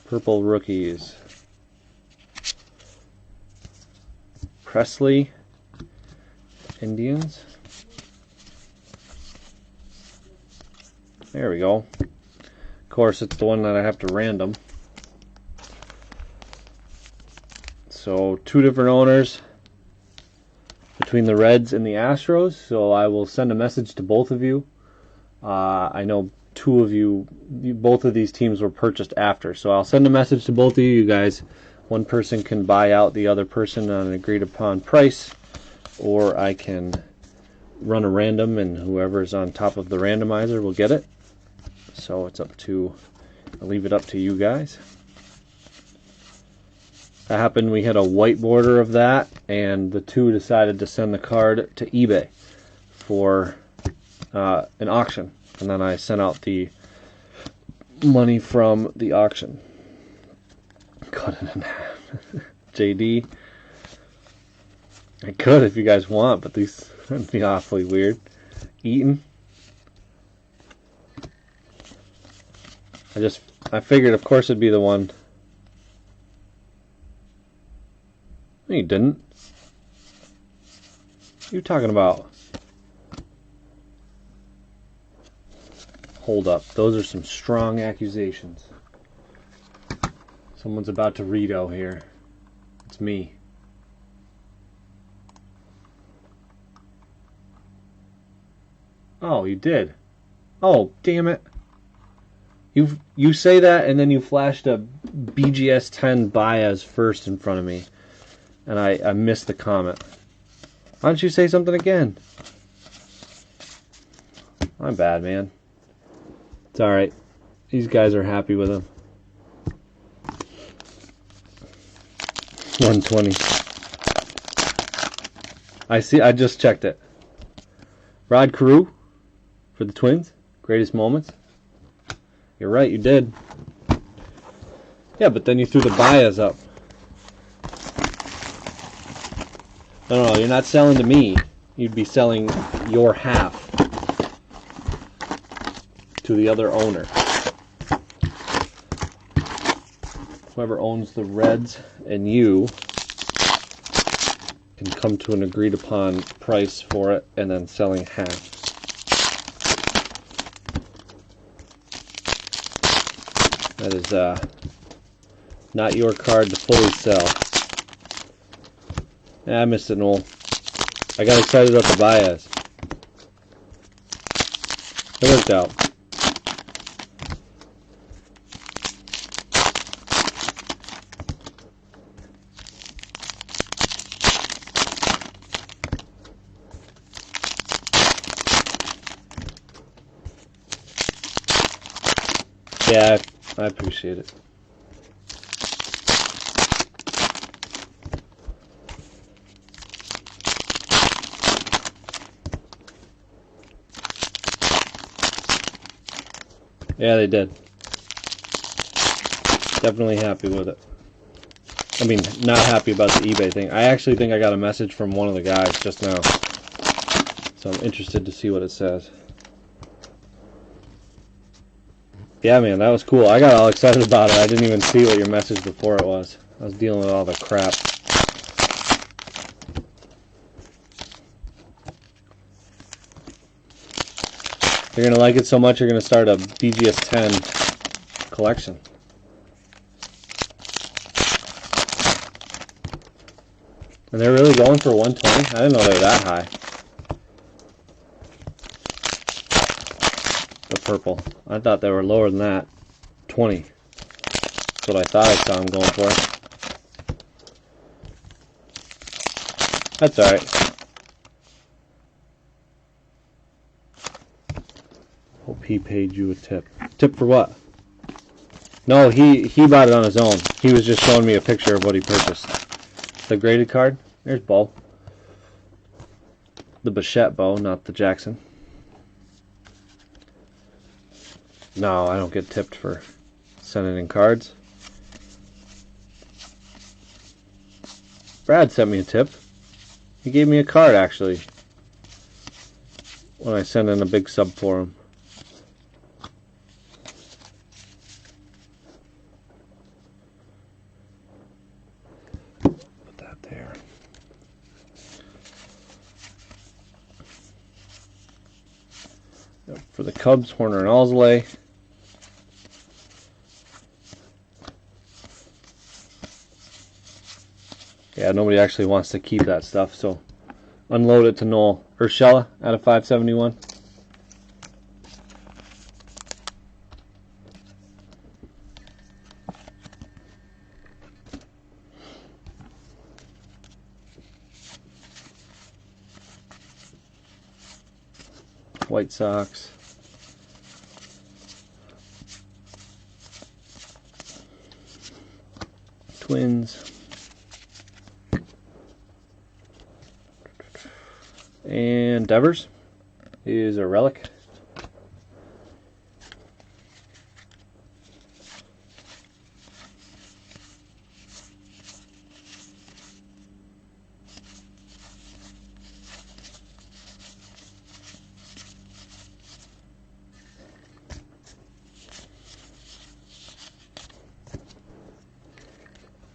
A: purple rookies. Presley, Indians. There we go. Of course, it's the one that I have to random. So 2 different owners between the Reds and the Astros. So I will send a message to both of you. I know 2 of you, both of these teams were purchased after. So I'll send a message to both of you guys. One person can buy out the other person on an agreed upon price, or I can run a random and whoever's on top of the randomizer will get it. So it's up to, I'll leave it up to you guys. That happened, we had a white border of that, and the 2 decided to send the card to eBay for an auction. And then I sent out the money from the auction. Cut it in half. JD. I could if you guys want, but these would be awfully weird. Eaton. I figured, of course, it'd be the one. No, you didn't. What are you talking about? Hold up. Those are some strong accusations. Someone's about to Rito here. It's me. Oh, you did. Oh, damn it. You say that, and then you flashed a BGS 10 Baez first in front of me. And I missed the comment. Why don't you say something again? I'm bad, man. It's alright. These guys are happy with him. 120. I just checked it. Rod Carew for the Twins. Greatest moments. You're right, you did. Yeah, but then you threw the Baez up. No, you're not selling to me. You'd be selling your half to the other owner. Whoever owns the Reds and you can come to an agreed upon price for it, and then selling half. That is not your card to fully sell. Yeah, I missed it, Noel. I got excited about the Baez. It worked out. Yeah, I appreciate it. Yeah, they did. Definitely happy with it. I mean, not happy about the eBay thing. I actually think I got a message from one of the guys just now. So I'm interested to see what it says. Yeah, man, that was cool. I got all excited about it. I didn't even see what your message before it was. I was dealing with all the crap. You're going to like it so much, you're going to start a BGS 10 collection. And they're really going for 120? I didn't know they were that high. The purple. I thought they were lower than that. 20. That's what I thought I saw them going for. That's alright. Hope he paid you a tip. Tip for what? No, he bought it on his own. He was just showing me a picture of what he purchased. The graded card. There's Bo. The Bichette Bo, not the Jackson. No, I don't get tipped for sending in cards. Brad sent me a tip. He gave me a card, actually, when I sent in a big sub for him. Put that there. For the Cubs, Horner and Alsley. Yeah, nobody actually wants to keep that stuff, so unload it to Noel. Urshela out of 571. White Sox. Twins. And Devers is a relic.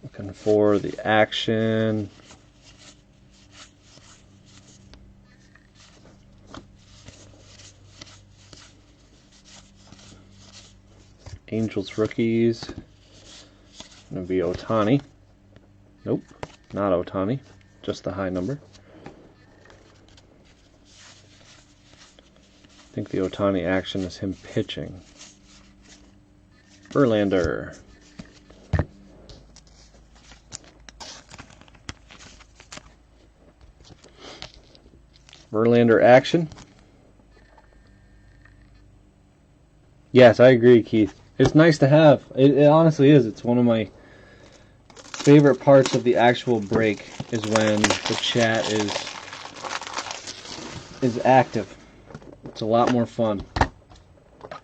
A: Looking for the action. Angels rookies. Gonna be Ohtani. Nope, not Ohtani. Just the high number. I think the Ohtani action is him pitching. Verlander. Verlander action. Yes, I agree, Keith. It's nice to have. It honestly is. It's one of my favorite parts of the actual break is when the chat is active. It's a lot more fun. A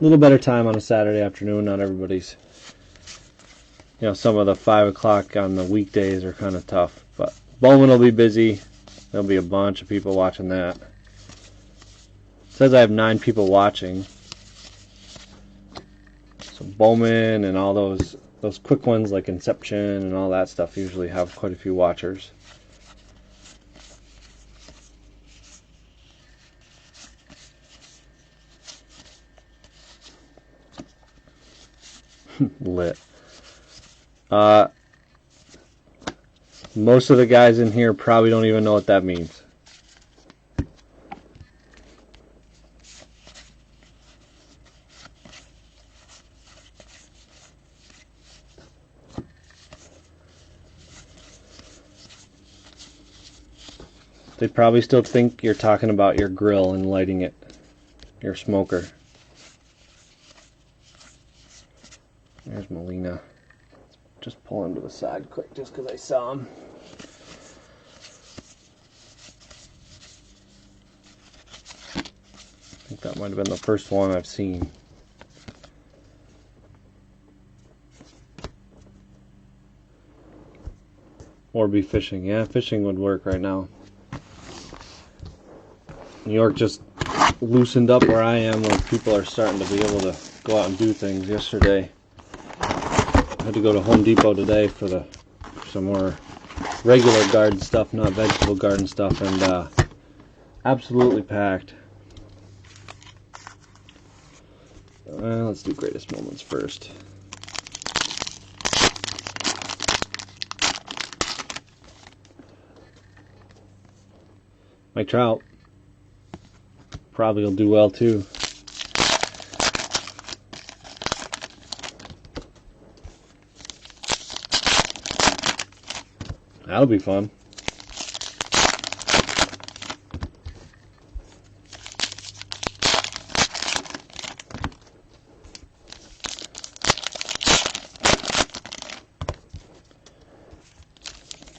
A: little better time on a Saturday afternoon. Not everybody's, some of the 5 o'clock on the weekdays are kind of tough. But Bowman will be busy. There'll be a bunch of people watching that. It says I have 9 people watching. So Bowman and all those quick ones like Inception and all that stuff usually have quite a few watchers. Lit. Most of the guys in here probably don't even know what that means. They probably still think you're talking about your grill and lighting it, your smoker. There's Molina. Just pull him to the side quick just because I saw him. I think that might have been the first one I've seen. Or be fishing. Yeah, fishing would work right now. New York just loosened up where I am, where people are starting to be able to go out and do things. Yesterday, I had to go to Home Depot today for some more regular garden stuff, not vegetable garden stuff, and absolutely packed. Let's do greatest moments first. Mike Trout probably will do well too. That'll be fun.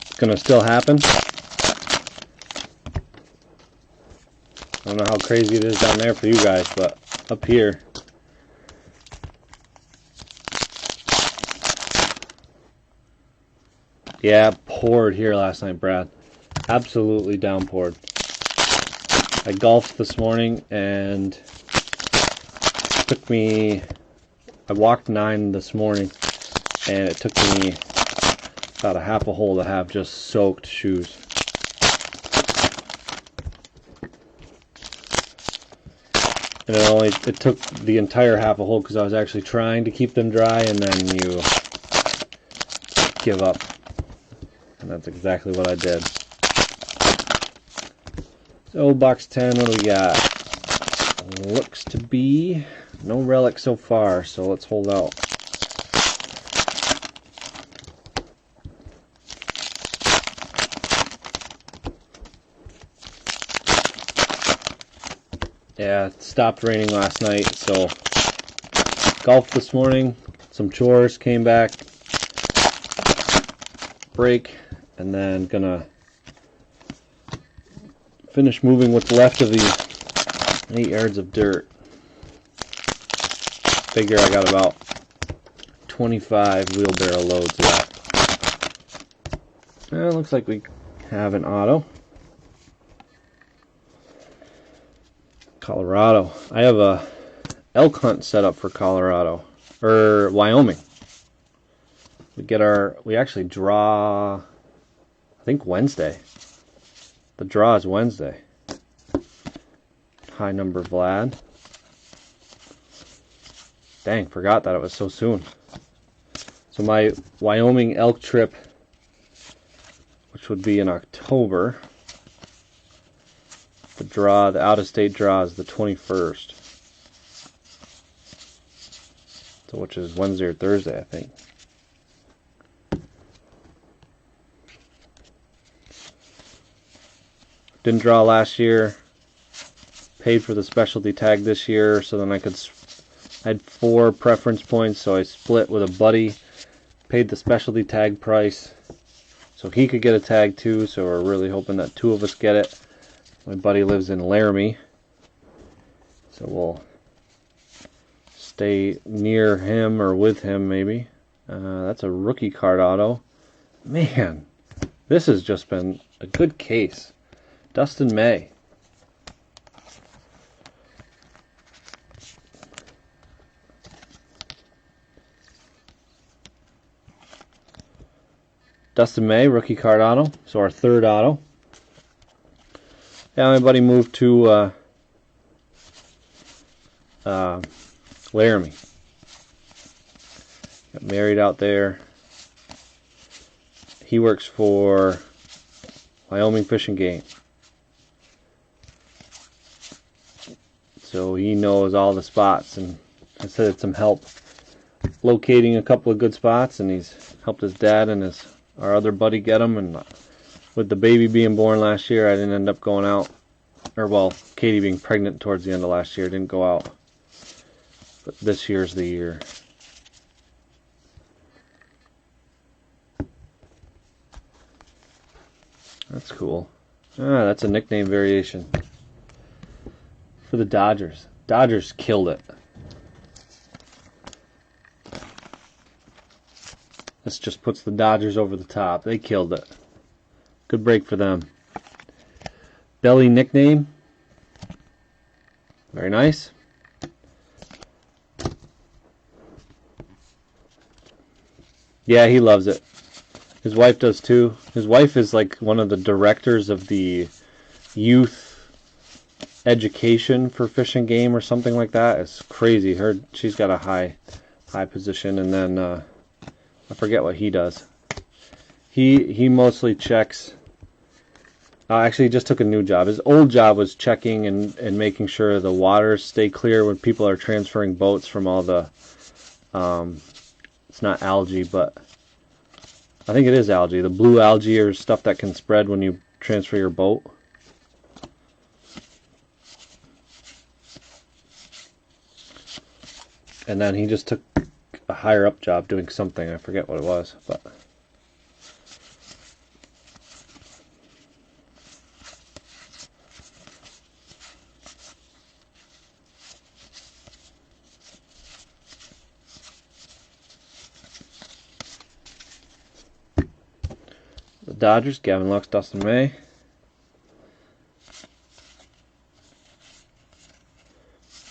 A: It's gonna still happen. I don't know how crazy it is down there for you guys, but up here, yeah, poured here last night, Brad. Absolutely downpoured. I golfed this morning and it took me, I walked 9 this morning and it took me about a half a hole to have just soaked shoes. And it took the entire half a hole because I was actually trying to keep them dry, and then you give up. And that's exactly what I did. So box 10, what do we got? Looks to be no relic so far, so let's hold out. Yeah, it stopped raining last night, so golfed this morning, some chores, came back, break, and then gonna finish moving what's left of these 8 yards of dirt. Figure I got about 25 wheelbarrow loads left. Well, looks like we have an auto. Colorado. I have a elk hunt set up for Colorado or Wyoming. We actually draw, I think Wednesday. The draw is Wednesday. High number Vlad. Dang, forgot that it was so soon. So my Wyoming elk trip, which would be in October, the out-of-state draw is the 21st. So which is Wednesday or Thursday, I think. Didn't draw last year. Paid for the specialty tag this year, so then I had 4 preference points, so I split with a buddy. Paid the specialty tag price, so he could get a tag too, so we're really hoping that 2 of us get it. My buddy lives in Laramie, so we'll stay near him or with him maybe. That's a rookie card auto. Man, this has just been a good case. Dustin May. Dustin May, rookie card auto. So our 3rd auto. Yeah, my buddy moved to Laramie. Got married out there. He works for Wyoming Fish and Game. So he knows all the spots, and I said some help locating a couple of good spots, and he's helped his dad and our other buddy get them, and with the baby being born last year, I didn't end up going out. Or, well, Katie being pregnant towards the end of last year, didn't go out. But this year's the year. That's cool. Ah, that's a nickname variation for the Dodgers. Dodgers killed it. This just puts the Dodgers over the top. They killed it. Good break for them. Belly nickname. Very nice. Yeah, he loves it. His wife does too. His wife is like one of the directors of the youth education for Fish and Game or something like that. It's crazy. She's got a high position, and then I forget what he does. He mostly checks. Actually, he just took a new job. His old job was checking and making sure the waters stay clear when people are transferring boats from all the it's not algae, but I think it is algae. The blue algae or stuff that can spread when you transfer your boat. And then he just took a higher up job doing something. I forget what it was, but the Dodgers, Gavin Lux, Dustin May.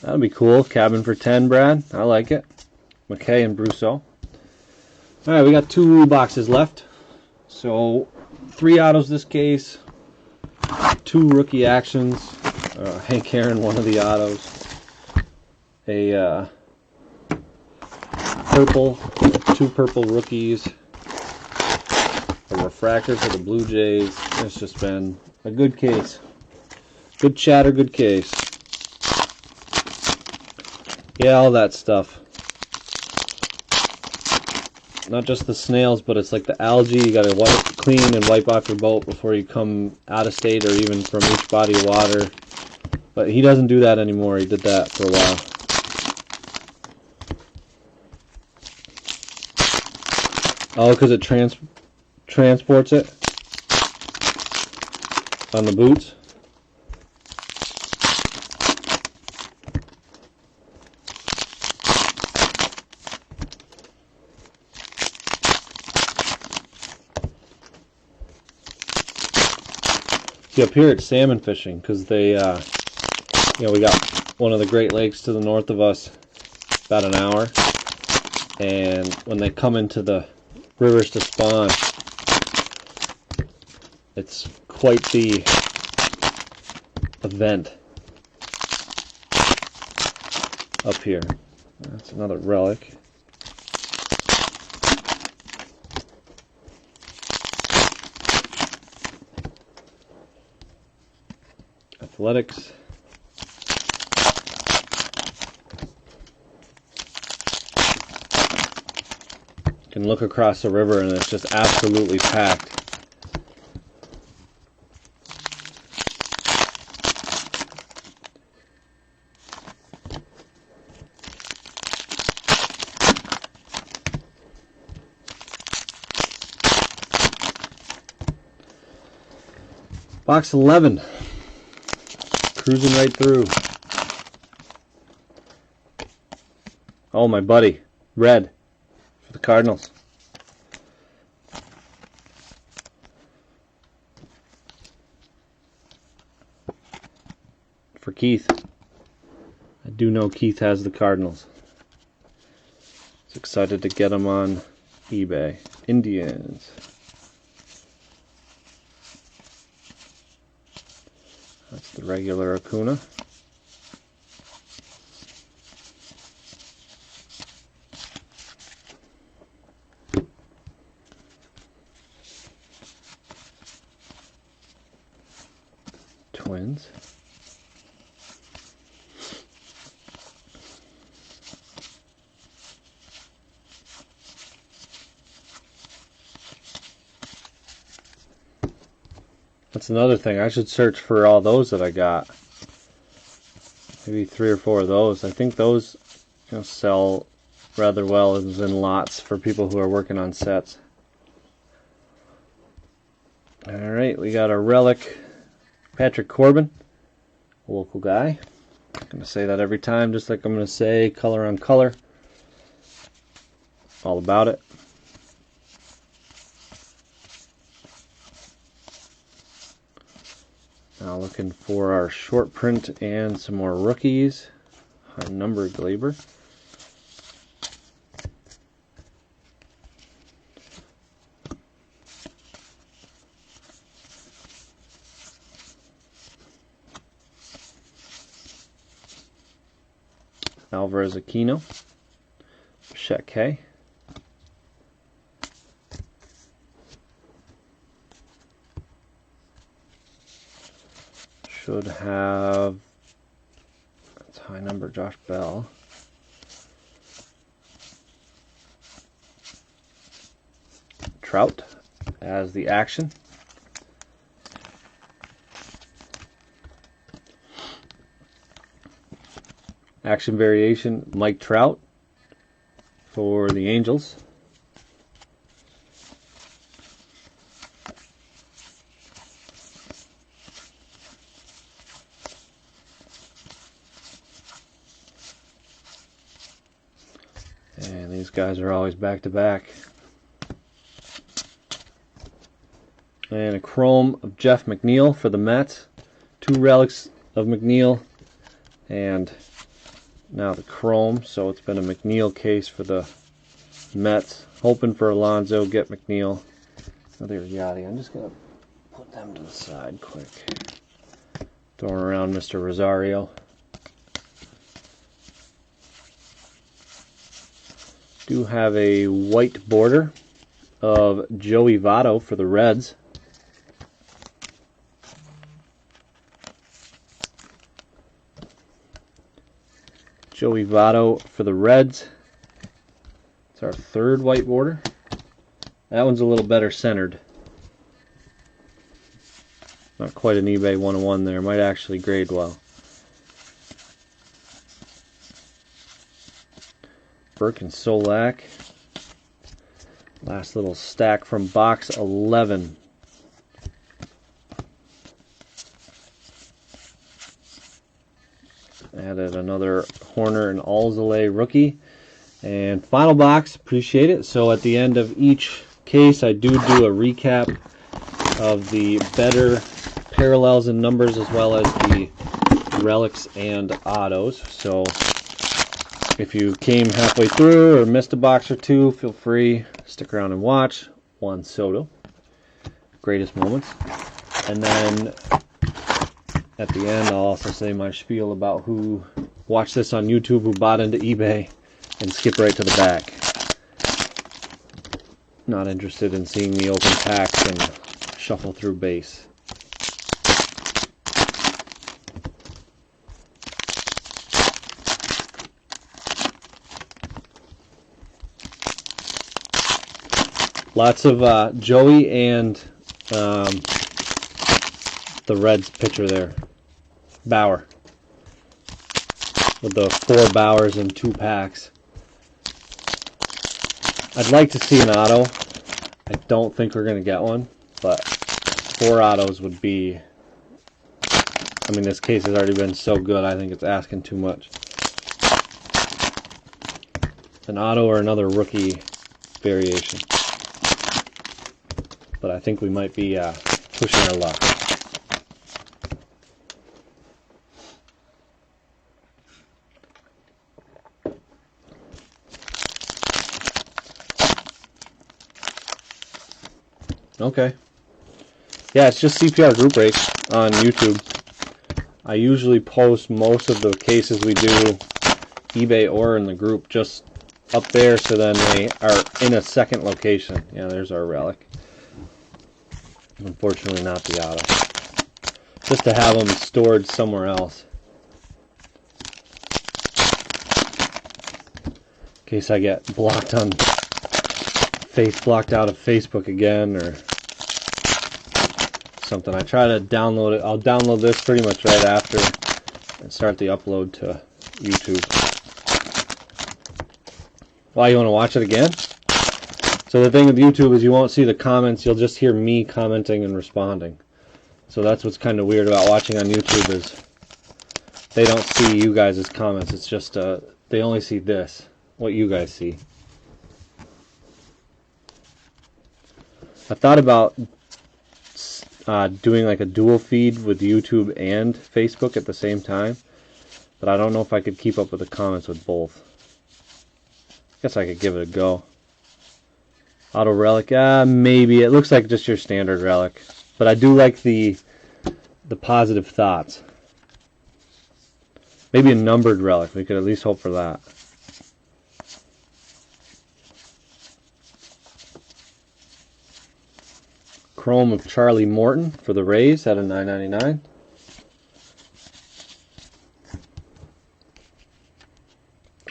A: That'll be cool. Cabin for 10, Brad. I like it. McKay and Brousseau. Alright, we got 2 boxes left. So, 3 autos this case. 2 rookie actions. Hank Aaron, one of the autos. A purple. 2 purple rookies. A refractor for the Blue Jays. It's just been a good case. Good chatter, good case. Yeah, all that stuff. Not just the snails, but it's like the algae. You gotta clean and wipe off your boat before you come out of state or even from each body of water. But he doesn't do that anymore. He did that for a while. Oh, because it transports it on the boots. See, up here it's salmon fishing because they, we got one of the Great Lakes to the north of us, about an hour, and when they come into the rivers to spawn, it's quite the event up here. That's another relic. Athletics. You can look across the river and it's just absolutely packed. Box 11. Cruising right through. Oh, my buddy. Red. For the Cardinals. For Keith. I do know Keith has the Cardinals. He's excited to get them on eBay. Indians. That's the regular Acuna. Twins. That's another thing. I should search for all those that I got. Maybe 3 or 4 of those. I think those sell rather well as in lots for people who are working on sets. Alright, we got a relic, Patrick Corbin, a local guy. I'm going to say that every time, just like I'm going to say color on color. All about it. Now looking for our short print and some more rookies. High number Glaber. Alvarez Aquino. Bichette K. Should have, that's high number, Josh Bell. Trout as the action. Action variation, Mike Trout for the Angels. And these guys are always back to back. And a chrome of Jeff McNeil for the Mets. 2 relics of McNeil. And now the chrome. So it's been a McNeil case for the Mets. Hoping for Alonso, get McNeil. Another Yachty. I'm just going to put them to the side quick. Throwing around Mr. Rosario. Do have a white border of Joey Votto for the Reds. Joey Votto for the Reds. It's our 3rd white border. That one's a little better centered. Not quite an eBay 101 there. Might actually grade well. Burke and Solak. Last little stack from box 11. Added another Horner and Alzolay rookie. And final box, appreciate it. So at the end of each case, I do a recap of the better parallels and numbers as well as the relics and autos. So if you came halfway through or missed a box or two, feel free, stick around and watch. Juan Soto, greatest moments. And then at the end, I'll also say my spiel about who watched this on YouTube, who bought into eBay, and skip right to the back. Not interested in seeing the open packs and shuffle through base. Lots of Joey and the Reds pitcher there, Bauer, with the 4 Bauers and 2 packs. I'd like to see an auto. I don't think we're going to get one, but 4 autos would be, I mean, this case has already been so good, I think it's asking too much. An auto or another rookie variation. But I think we might be pushing our luck. Okay. Yeah, it's just CPR group breaks on YouTube. I usually post most of the cases we do eBay or in the group just up there, so then they are in a second location. Yeah, there's our relic. Unfortunately not the auto. Just to have them stored somewhere else. In case I get blocked out of Facebook again or something. I try to download it. I'll download this pretty much right after and start the upload to YouTube. Why, you want to watch it again? So the thing with YouTube is you won't see the comments, you'll just hear me commenting and responding. So that's what's kind of weird about watching on YouTube is they don't see you guys' comments. It's just they only see this, what you guys see. I thought about doing like a dual feed with YouTube and Facebook at the same time, but I don't know if I could keep up with the comments with both. I guess I could give it a go. Auto relic, maybe. It looks like just your standard relic, but I do like the positive thoughts. Maybe a numbered relic. We could at least hope for that. Chrome of Charlie Morton for the Rays at a $9.99.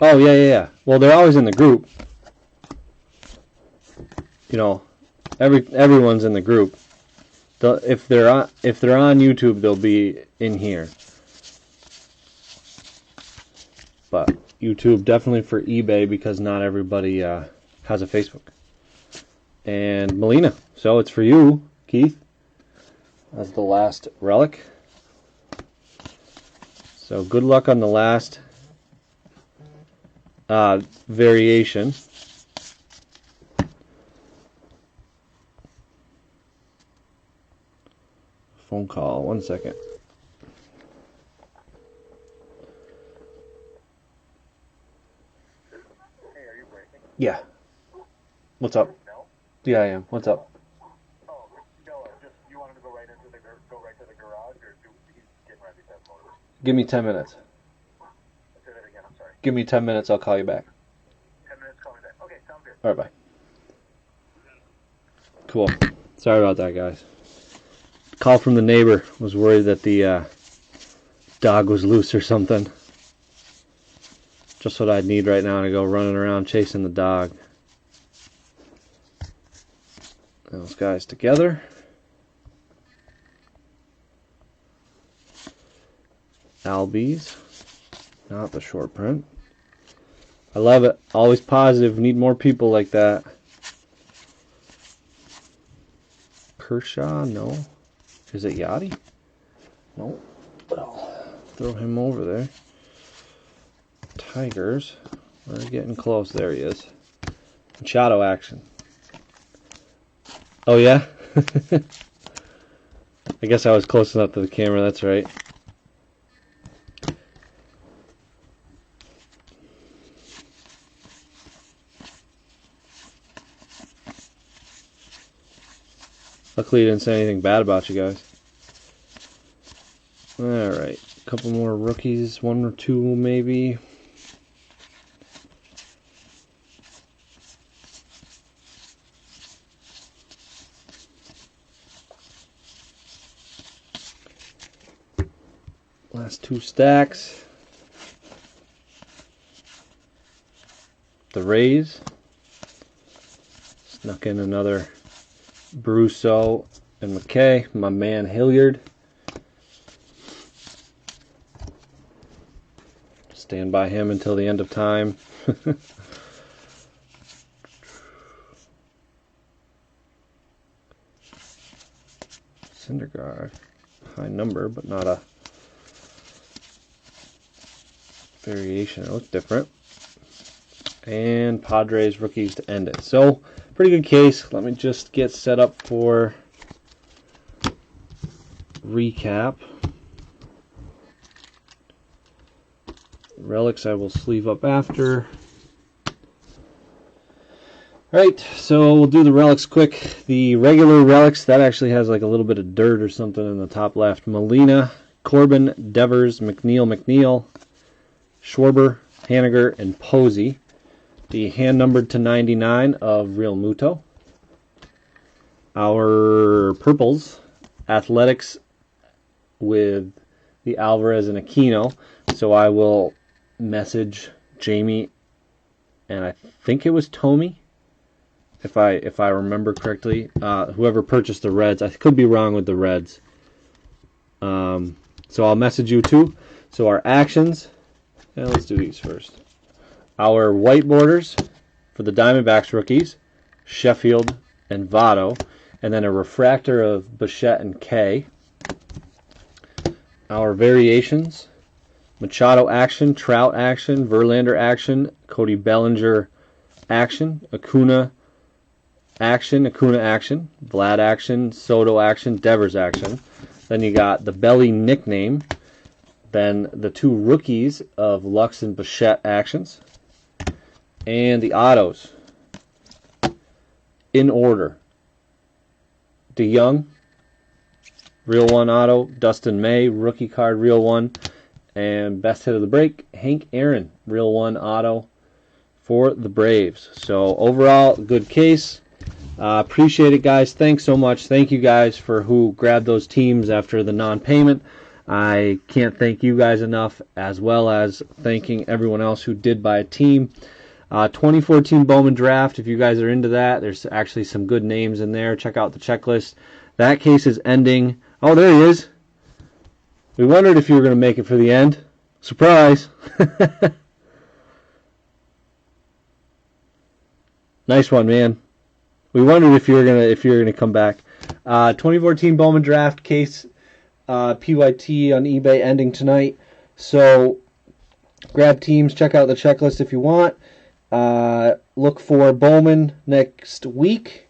A: Oh yeah. Well, they're always in the group. You know, everyone's in the group. If they're on YouTube, they'll be in here. But YouTube definitely for eBay because not everybody has a Facebook. And Melina, so it's for you, Keith. That's the last relic. So good luck on the last variation. Phone call, 1 second.
B: Hey, are you breaking?
A: Yeah. What's up?
B: No?
A: Yeah, I am. What's up?
B: Oh, no, just you wanted to go right into the garage, or he's getting ready to have motors?
A: Give me 10 minutes.
B: Say that again. I'm sorry.
A: Give me 10 minutes. I'll call you back.
B: 10 minutes, call me back. Okay, sounds good.
A: All right, bye. Cool. Sorry about that, guys. Call from the neighbor. Was worried that the dog was loose or something. Just what I'd need right now to go running around chasing the dog. Those guys together. Albies. Not the short print. I love it. Always positive. Need more people like that. Kershaw, no. Is it Yachty? No. Well, throw him over there. Tigers. We're getting close. There he is. Machado action. Oh, yeah? I guess I was close enough to the camera. That's right. Luckily, he didn't say anything bad about you guys. Alright, a couple more rookies, one or two maybe. Last two stacks. The Rays. Snuck in another Brusso and McKay. My man Hilliard. Stand by him until the end of time. Syndergaard. High number, but not a variation. It looks different. And Padres rookies to end it. So, pretty good case. Let me just get set up for recap. Relics I will sleeve up after. Alright, so we'll do the relics quick. The regular relics, that actually has like a little bit of dirt or something in the top left. Molina, Corbin, Devers, McNeil, Schwarber, Haniger, and Posey. The hand numbered to 99 of Real Muto. Our purples, Athletics with the Alvarez and Aquino. So I will message Jamie, and I think it was Tommy, if I remember correctly. Whoever purchased the Reds, I could be wrong with the Reds. So I'll message you too. So our actions, and let's do these first. Our white borders for the Diamondbacks rookies, Sheffield, and Votto. And then a refractor of Bichette and K. Our variations: Machado action, Trout action, Verlander action, Cody Bellinger action, Acuna action, Vlad action, Soto action, Devers action. Then you got the Belly nickname. Then the 2 rookies of Lux and Bichette actions. And the autos in order: DeYoung, Real 1 auto, Dustin May, rookie card, Real 1, and best hit of the break, Hank Aaron, Real 1 auto for the Braves. So overall, good case. Appreciate it, guys. Thanks so much. Thank you guys for who grabbed those teams after the non-payment. I can't thank you guys enough, as well as thanking everyone else who did buy a team. 2014 Bowman Draft, if you guys are into that, there's actually some good names in there. Check out the checklist. That case is ending. Oh, there he is. We wondered if you were going to make it for the end. Surprise. Nice one, man. We wondered if you were gonna come back. 2014 Bowman Draft case, PYT on eBay ending tonight. So grab teams, check out the checklist if you want. Look for Bowman next week.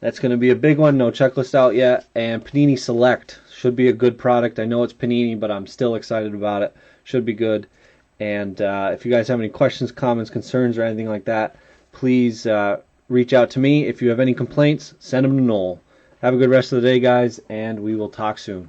A: That's going to be a big one. No checklist out yet. And Panini Select should be a good product. I know it's Panini, but I'm still excited about it. Should be good. And if you guys have any questions, comments, concerns, or anything like that, please reach out to me. If you have any complaints, send them to Noel. Have a good rest of the day, guys, and we will talk soon.